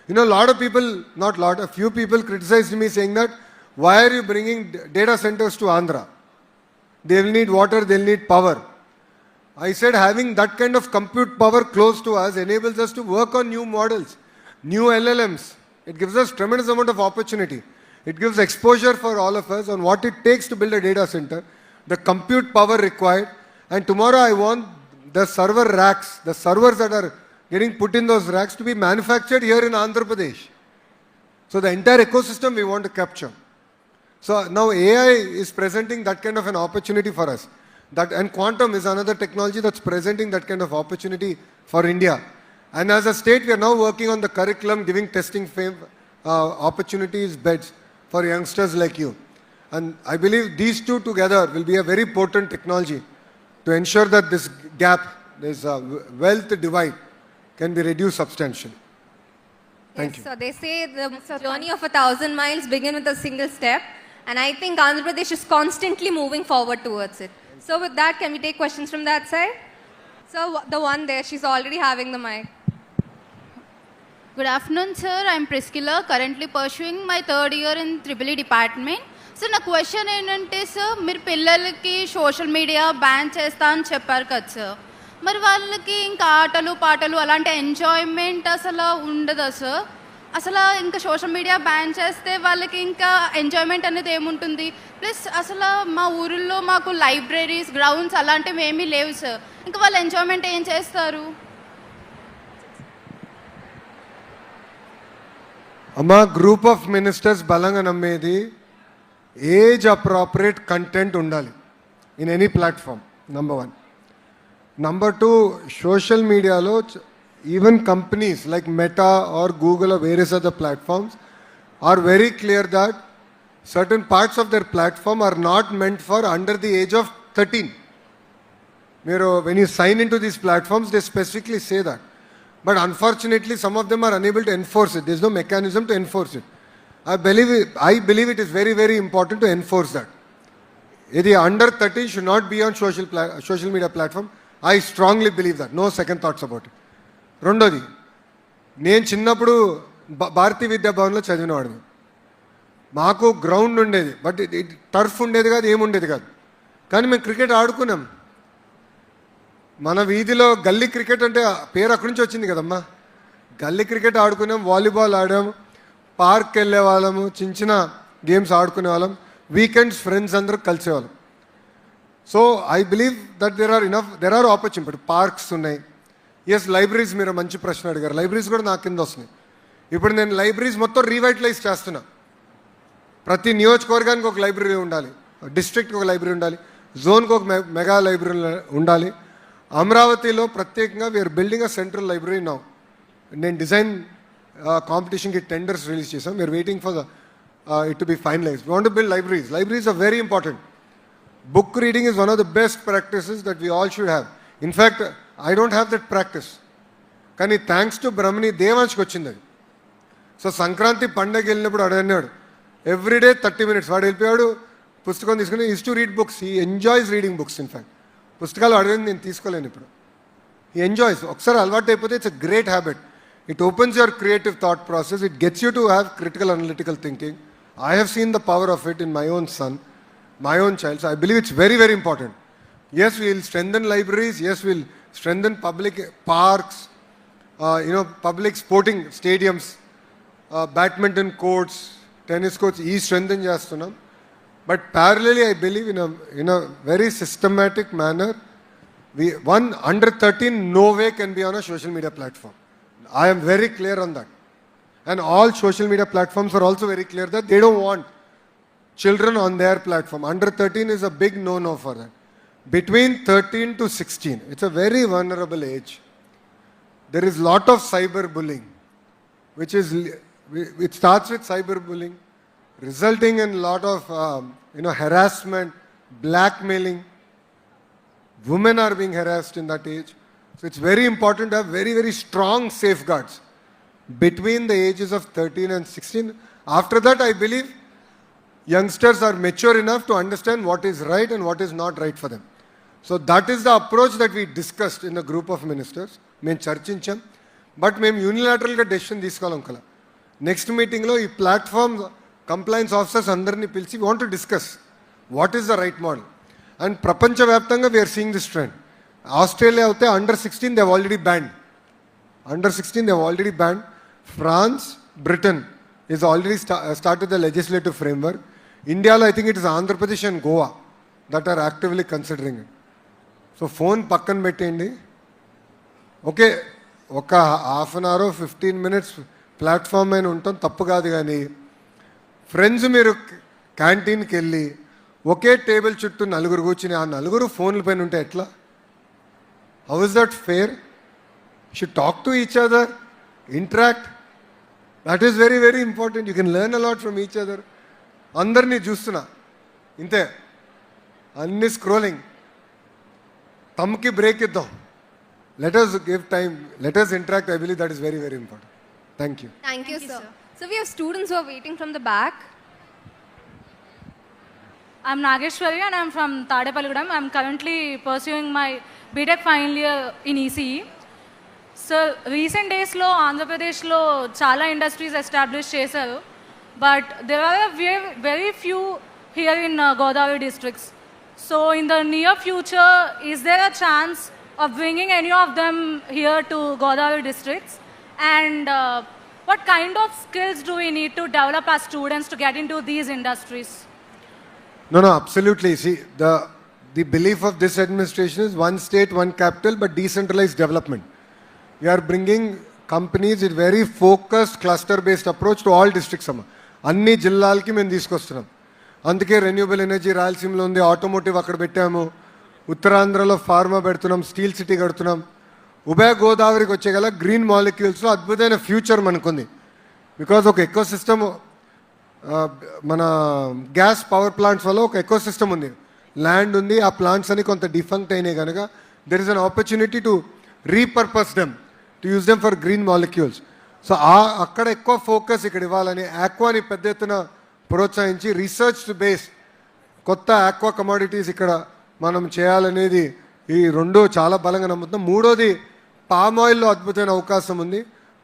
A few people criticized me saying that, why are you bringing data centers to Andhra? They will need water, they'll need power. I said having that kind of compute power close to us enables us to work on new models, new LLMs. It gives us tremendous amount of opportunity. It gives exposure for all of us on what it takes to build a data center, the compute power required, and tomorrow I want the server racks, the servers that are getting put in those racks to be manufactured here in Andhra Pradesh. So the entire ecosystem we want to capture. So now AI is presenting that kind of an opportunity for us. And quantum is another technology that's presenting that kind of opportunity for India. And as a state, we are now working on the curriculum, giving testing opportunities, beds for youngsters like you. And I believe these two together will be a very potent technology to ensure that this gap, this wealth divide, can be reduced substantially. Thank you. So they say the journey of 1,000 miles begin with a single step, and I think Andhra Pradesh is constantly moving forward towards it. So with that, can we take questions from that side? So the one there, she's already having the mic. Good afternoon, sir. I'm Priscilla, currently pursuing my third year in EEE department. So నా question ఏంటంటే sir, మీరు పిల్లలకి social media ban చేస్తా అని చెప్పారు కదా sir, మరి వాళ్ళకి ఇంకా ఆటలు పాటలు అలాంటి ఎంజాయ్మెంట్ అసలు ఉండదా సార్? అసలు ఇంకా సోషల్ మీడియా బ్యాన్ చేస్తే వాళ్ళకి ఇంకా ఎంజాయ్మెంట్ అనేది ఏముంటుంది? ప్లస్ అసలు మా ఊరిలో మాకు లైబ్రరీస్, గ్రౌండ్స్ అలాంటివి ఏమీ లేవు సార్. ఇంకా వాళ్ళు ఎంజాయ్మెంట్ ఏం చేస్తారు? అమ్మా, గ్రూప్ ఆఫ్ మినిస్టర్స్ బలంగా నమ్మేది ఏజ్ అప్రాపరేట్ కంటెంట్ ఉండాలి in any platform, number 1. Number 2, social మీడియాలో even companies like Meta or Google or various other platforms are very clear that certain parts of their platform are not meant for under the age of 13. When you sign into these platforms, they specifically say that. But unfortunately, some of them are unable to enforce it. There's no mechanism to enforce it. I believe it is very, very important to enforce that. If under 13 should not be on social media platform. I strongly believe that. No second thoughts about it. రెండోది, నేను చిన్నప్పుడు భారతీయ విద్యాభవన్లో చదివినవాడిని. మాకు ground ఉండేది, but turf ఉండేది కాదు, ఏముండేది కాదు. కానీ మేము క్రికెట్ ఆడుకున్నాం. మన వీధిలో గల్లీ క్రికెట్ అంటే పేరు అక్కడి నుంచి వచ్చింది కదమ్మా. గల్లీ క్రికెట్ ఆడుకున్నాం, వాలీబాల్ ఆడాం, పార్క్ వెళ్ళే వాళ్ళము, చిన్న చిన్న గేమ్స్ ఆడుకునే వాళ్ళం. వీకెండ్స్ ఫ్రెండ్స్ అందరూ కలిసేవాళ్ళం. So I believe that there are opportunity. But parks ఉన్నాయి. ఎస్, లైబ్రరీస్, మీరు మంచి ప్రశ్న అడిగారు. లైబ్రరీస్ కూడా నా కింద వస్తున్నాయి. ఇప్పుడు నేను లైబ్రరీస్ మొత్తం రీవైటలైజ్ చేస్తున్నా. ప్రతి నియోజకవర్గానికి ఒక లైబ్రరీ ఉండాలి, డిస్ట్రిక్ట్కి ఒక లైబ్రరీ ఉండాలి, జోన్కి ఒక మెగా లైబ్రరీ ఉండాలి. అమరావతిలో ప్రత్యేకంగా we are building a central library now. నేను డిజైన్ కాంపిటీషన్కి టెండర్స్ రిలీజ్ చేసాం. We are waiting for it to be finalised. We want to build libraries. Libraries are very important. Book reading is one of the best practices that we all should have. In fact, I don't have that practice. కానీ thanks to బ్రహ్మని దేవాంశ్కి వచ్చింది అది. So Sankranti పండగ వెళ్ళినప్పుడు అన్నాడు, everyday 30 minutes. వాడు వెళ్ళిపోయాడు, పుస్తకం తీసుకుని is to read books. He enjoys reading books. In fact పుస్తకాలు అడగని నేను తీసుకోలేను ఇప్పుడు. He enjoys. ఒకసారి అలవాటు అయిపోతే it's a great habit. It opens your creative thought process. It gets you to have critical analytical thinking. I have seen the power of it in my own son, my own child. So I believe it's very, very important. Yes, we will strengthen libraries. Yes, we will strengthen public parks, public sporting stadiums, badminton courts, tennis courts. Ee strengthen chestunnam. But parallelly, I believe in a very systematic manner, one under 13 no way can be on a social media platform. I am very clear on that. And all social media platforms are also very clear that they don't want children on their platform. Under 13 is a big no-no for that. Between 13 to 16, it's a very vulnerable age. There is lot of cyberbullying, it starts with cyberbullying, resulting in lot of harassment, blackmailing. Women are being harassed in that age. So it's very important to have very, very strong safeguards between the ages of 13 and 16. After that, I believe youngsters are mature enough to understand what is right and what is not right for them. So that is the approach that we discussed in a group of ministers. మేము చర్చించాం, but మేము యూనిలాటరల్గా decision తీసుకోవాలం కదా. Next మీటింగ్లో ఈ platform complains officers అందరినీ పిలిచి we want to discuss what is the right model. And ప్రపంచవ్యాప్తంగా we're seeing this trend. Australia అయితే under 16 they already banned. Under 16 they have already banned. France, Britain is already started the legislative framework. India, I think it is Andhra Pradesh and Goa that are actively considering it. So phone pakkan pettindi. Okay, oka half an hour 15 minutes platform aina untam tappu kaadu gaani friends మీరు క్యాంటీన్కి వెళ్ళి ఒకే table చుట్టూ నలుగురు కూర్చుని ఆ నలుగురు ఫోన్ల పైన ఉంటే ఎట్లా? How is that fair? Should talk to each other, interact. That is very, very important. You can learn a lot from each other. అందరినీ చూస్తున్నా ఇంతే, అన్ని స్క్రోలింగ్. తమ్కి బ్రేక్ ఇద్దాం. Let us give time. Let us interact. I believe that is very, very important. Thank you. Thank you, sir. So we have students who are waiting from the back. I'm Nageshwari and I'm from Tadepalligudam. I'm currently pursuing my BTech final year in ECE. So recent డేస్లో ఆంధ్రప్రదేశ్లో చాలా industries establish చేశారు, but there are very few here in Godavari districts. So in the near future is there a chance of bringing any of them here to Godavari districts? And what kind of skills do we need to develop as students to get into these industries? No, absolutely. See, the belief of this administration is one state, one capital, but decentralized development. We are bringing companies with very focused cluster-based approach to all districts. అన్ని జిల్లాలకి మేము తీసుకొస్తున్నాం. అందుకే renewable energy రాయలసీమలో ఉంది, automotive అక్కడ పెట్టాము, ఉత్తరాంధ్రలో ఫార్మా పెడుతున్నాం, స్టీల్ సిటీ కడుతున్నాం. ఉభయ గోదావరికి వచ్చే గల గ్రీన్ మాలిక్యూల్స్లో అద్భుతమైన ఫ్యూచర్ మనకుంది. బికాజ్ ఒక ఎకో సిస్టమ్, మన గ్యాస్ పవర్ ప్లాంట్స్ వల్ల ఒక ఎకో సిస్టమ్ ఉంది, ల్యాండ్ ఉంది, ఆ ప్లాంట్స్ అని కొంత డిఫంక్ట్ అయినాయి కనుక there is an opportunity to repurpose them, to use them for green molecules. So అక్కడ ఎక్కువ ఫోకస్ ఇక్కడ ఇవ్వాలని ఆక్వాని పెద్ద ఎత్తున ప్రోత్సహించి రీసెర్చ్ బేస్ కొత్త ఆక్వా కమోడిటీస్ ఇక్కడ మనం చేయాలనేది ఈ రెండు చాలా బలంగా నమ్ముతున్నాం. మూడోది పామ్ ఆయిల్లో అద్భుతమైన అవకాశం ఉంది.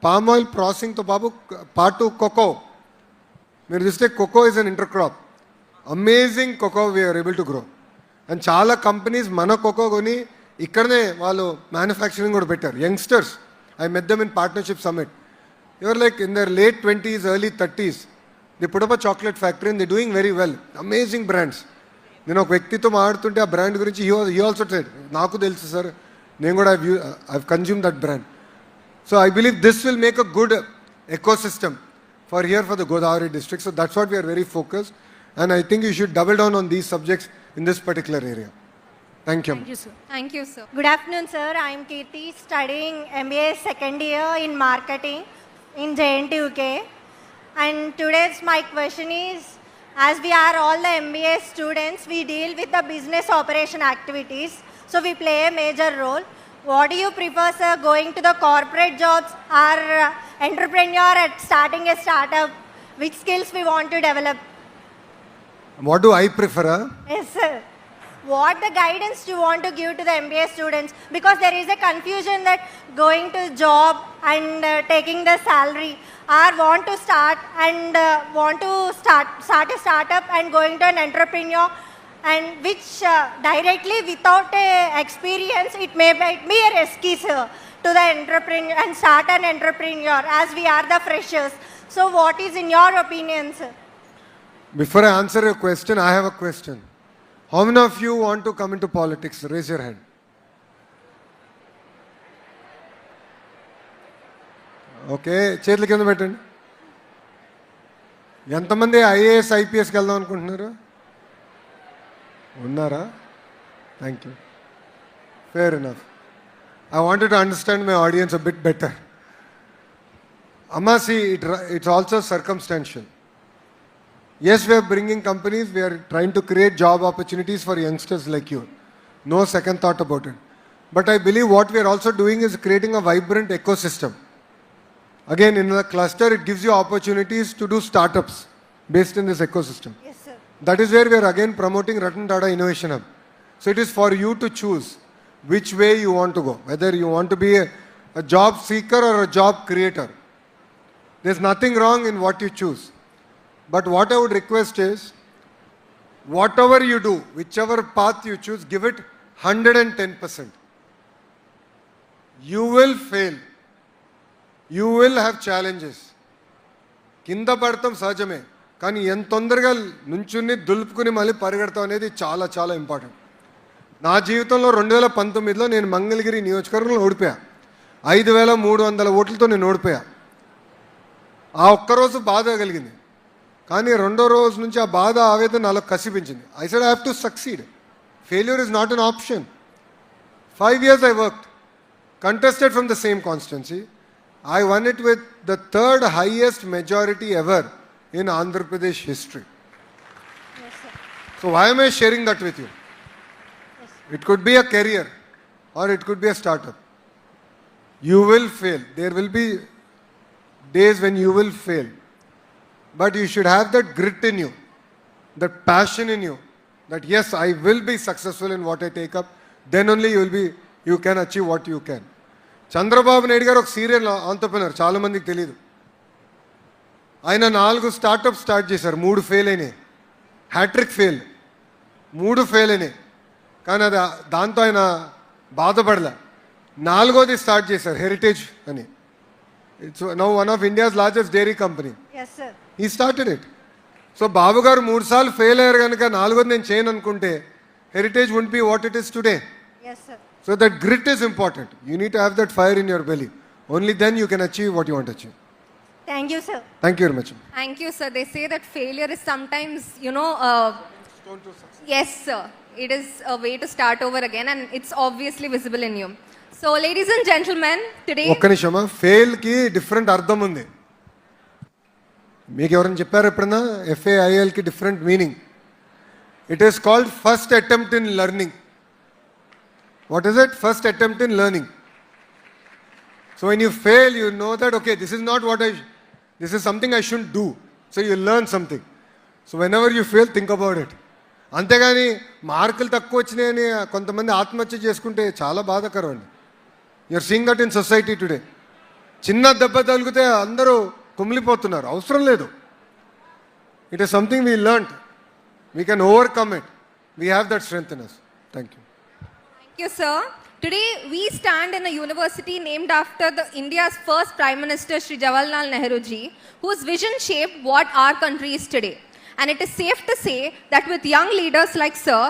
పామ్ ఆయిల్ ప్రాసెసింగ్తో పాటు కోకో, మీరు చూస్తే cocoa is an intercrop, amazing cocoa we are able to grow. And చాలా కంపెనీస్ మన కోకో కొని ఇక్కడనే వాళ్ళు మ్యానుఫ్యాక్చరింగ్ కూడా పెట్టారు. Youngsters, I met them in partnership summit, your like in their late 20s, early 30s, they put up a chocolate factory and they doing very well, amazing brands. నేను ఒక వ్యక్తితో మాట్లాడుతుంటే ఆ బ్రాండ్ గురించి హీ ఆల్సో సెడ్, నాకు తెలుసు sir, నేను కూడా I consume that brand. So I believe this will make a good ecosystem for here for the Godavari district. So that's what we are very focused and I think you should double down on these subjects in this particular area. Thank you. Thank you, sir. Thank you, sir. Good afternoon, sir. I am Kirti, studying MBA second year in marketing in JNTUK. And today's my question is, as we are all the MBA students, we deal with the business operation activities. So we play a major role. What do you prefer, sir, going to the corporate jobs or entrepreneur at starting a startup? Which skills we want to develop? What do I prefer? Yes, sir. What the guidance do you want to give to the MBA students? Because there is a confusion that going to job and taking the salary, or want to start a startup and going to an entrepreneur, and which directly without a experience it may be a risky, sir, to the entrepreneur and start an entrepreneur as we are the freshers. So what is in your opinion, sir? Before I answer your question, I have a question. How many of you want to come into politics? Raise your hand. Okay, చేతుల కింద పెట్టండి. ఎంతమంది IAS ఐపీఎస్కి వెళ్దాం అనుకుంటున్నారు? ఉన్నారా? Thank you. Fair enough. I wanted to understand my audience a bit better. Amma, see, it's also circumstantial. Yes, we are bringing companies, we are trying to create job opportunities for youngsters like you. No second thought about it. But I believe what we are also doing is creating a vibrant ecosystem. Again, in the cluster, it gives you opportunities to do startups based in this ecosystem. Yes, sir. That is where we are again promoting Ratan Tata Innovation Hub. So it is for you to choose which way you want to go, whether you want to be a job seeker or a job creator. There's nothing wrong in what you choose. But what I would request is, whatever you do, whichever path you choose, give it 110%. You will fail. You will have challenges. కింద పడతాం సహజమే, కానీ ఎంత తొందరగా నుంచుని దులుపుకుని మళ్ళీ పరిగెడతాం అనేది చాలా చాలా ఇంపార్టెంట్. నా జీవితంలో 2019లో నేను మంగళగిరి నియోజకవర్గంలో ఓడిపోయా. 5,300 ఓట్లతో నేను ఓడిపోయా. ఆ ఒక్కరోజు బాధ కలిగింది, కానీ రెండో రోజు నుంచి ఆ బాధ ఆవేదన నాలో కసిపించింది. I said I have to succeed. Failure is not an option. 5 years I worked, contested from the same constituency. I won it with the 3rd highest majority ever in Andhra Pradesh history. Yes, sir. So why am I sharing that with you? Yes. It could be a career or it could be a startup. You will fail. There will be days when you will fail. But you should have that grit in you, that passion in you, that yes, I will be successful in what I take up. Then only you can achieve what you can. Chandrababu Naidu గారు ఒక serial entrepreneur, చాలామందికి తెలియదు. ఆయన 4 startup start చేశారు, 3 fail అయినాయి. Hat trick fail, 3 fail అయినాయి. కానీ అది దాంతో ఆయన బాధపడలే. 4వది స్టార్ట్ చేశారు, హెరిటేజ్ అని. It's now one of India's largest dairy company. Yes, sir. He started it. So Babu గారు 3 సార్లు ఫెయిల్ అయ్యారు కనుక 4వది నేను చేయను అనుకుంటే Heritage won't be what it is today. Yes, sir. So that grit is important. You need to have that fire in your belly. Only then you can achieve what you want to achieve. Thank you, sir. Thank you very much. Thank you, sir. They say that failure is sometimes, yes, sir. It is a way to start over again, and it's obviously visible in you. So, ladies and gentlemen, today. ఒక్క నిమిషమా, ఫెయిల్కి different అర్థం ఉంది. మీకు ఎవరైనా చెప్పారు ఎప్పుడన్నా? FAILకి different meaning. It is called first attempt in learning. What is it? First attempt in learning. So when you fail, you know that, okay, this is something I shouldn't do. So you learn something. So whenever you fail, think about it. అంతేగాని మార్కులు తక్కువ వచ్చినాయని కొంతమంది ఆత్మహత్య చేసుకుంటే చాలా బాధాకరం అండి. You are seeing that in society today. చిన్న దెబ్బ తగిలితే అందరూ కుమిలిపోతున్నారు. అవసరం లేదు. It is something we learned. We can overcome it. We have that strength in us. Thank you. Thank you, sir. Today we stand in a university named after India's first Prime Minister Shri Jawaharlal Nehru ji, whose vision shaped what our country is today. And it is safe to say that with young leaders like sir,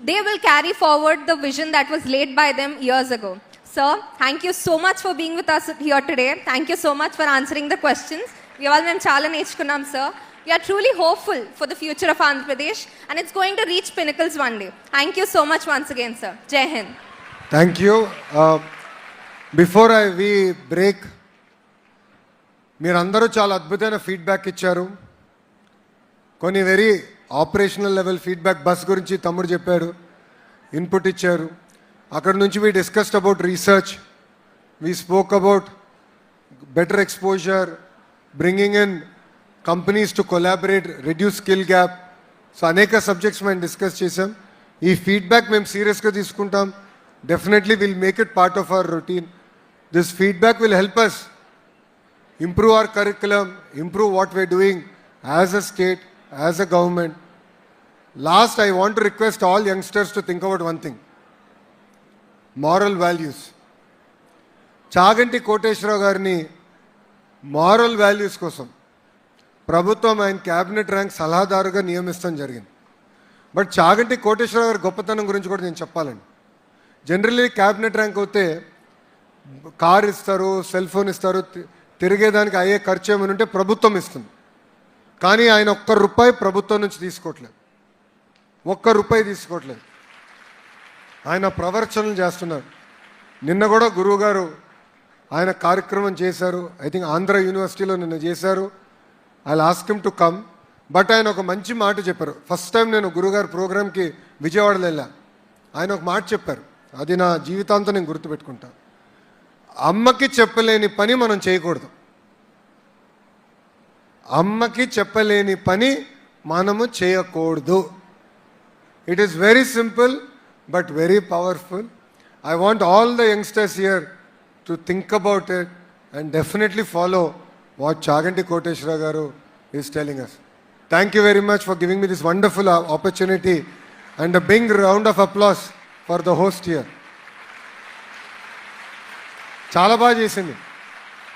they will carry forward the vision that was laid by them years ago. Sir, thank you so much for being with us here today. Thank you so much for answering the questions. We all మేము చాలా నేర్చుకున్నాం, sir. We are truly hopeful for the future of Andhra Pradesh, and it's going to reach pinnacles one day. Thank you so much once again, sir. Jai Hind. Thank you. Before we break, మీరందరూ చాలా అద్భుతమైన feedback ఇచ్చారు. కొన్ని very operational level feedback. Bus గురించి తమ్ముడు చెప్పాడు, input ఇచ్చారు. అక్కడ నుంచి we discussed about research, we spoke about better exposure, bringing in companies to collaborate, reduce skill gap. So అనేక సబ్జెక్ట్స్ మేము డిస్కస్ చేసాం. ఈ ఫీడ్బ్యాక్ మేము సీరియస్గా తీసుకుంటాం. Definitely will make it part of our routine. This feedback will help us improve our curriculum, improve what we are doing as a state, as a government. Last, I want to request all youngsters to think about one thing: moral values. Chaganti Koteswararao గారిని moral values కోసం ప్రభుత్వం ఆయన cabinet rank సలహాదారుగా నియమిస్తాం జరిగింది. But Chaganti Koteswararao గారి గొప్పతనం గురించి కూడా నేను చెప్పాలండి. జనరల్లీ క్యాబినెట్ ర్యాంక్ అయితే కార్ ఇస్తారు, సెల్ ఫోన్ ఇస్తారు, తిరిగేదానికి అయ్యే ఖర్చు ఏమైనా ఉంటే ప్రభుత్వం ఇస్తుంది. కానీ ఆయన ₹1 ప్రభుత్వం నుంచి తీసుకోవట్లేదు, ₹1 తీసుకోవట్లేదు. ఆయన ప్రవర్చనలు చేస్తున్నారు. నిన్న కూడా గురువు గారు ఆయన కార్యక్రమం చేశారు. ఐ థింక్ ఆంధ్ర యూనివర్సిటీలో నిన్న చేశారు. I'll ask him to come. But ఆయన ఒక మంచి మాట చెప్పారు. ఫస్ట్ టైం నేను గురుగారు ప్రోగ్రామ్కి విజయవాడలో వెళ్ళా. ఆయన ఒక మాట చెప్పారు, అది నా జీవితాంతం నేను గుర్తుపెట్టుకుంటాను. అమ్మకి చెప్పలేని పని మనం చేయకూడదు. అమ్మకి చెప్పలేని పని మనము చేయకూడదు. It is very simple but very powerful. I want all the youngsters here to think about it and definitely follow what Chaganti Koteswara garu is telling us. Thank you very much for giving me this wonderful opportunity and a big round of applause for the host here. చాలా బాగా చేసింది.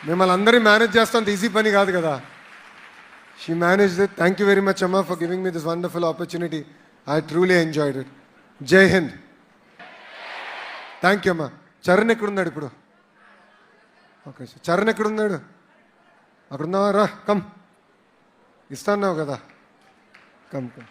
మిమ్మల్ని అందరినీ manage చేస్తాం easy పని కాదు కదా. She manage it. Thank you very much అమ్మా for giving me this wonderful opportunity. I truly enjoyed it. జై హింద్. థ్యాంక్ యూ అమ్మా. చరణ్ ఎక్కడున్నాడు ఇప్పుడు? ఓకే, చరణ్ ఎక్కడున్నాడు? అక్కడున్నావా? రా, కమ్. ఇస్తాన్నావు కదా, కమ్ కమ్.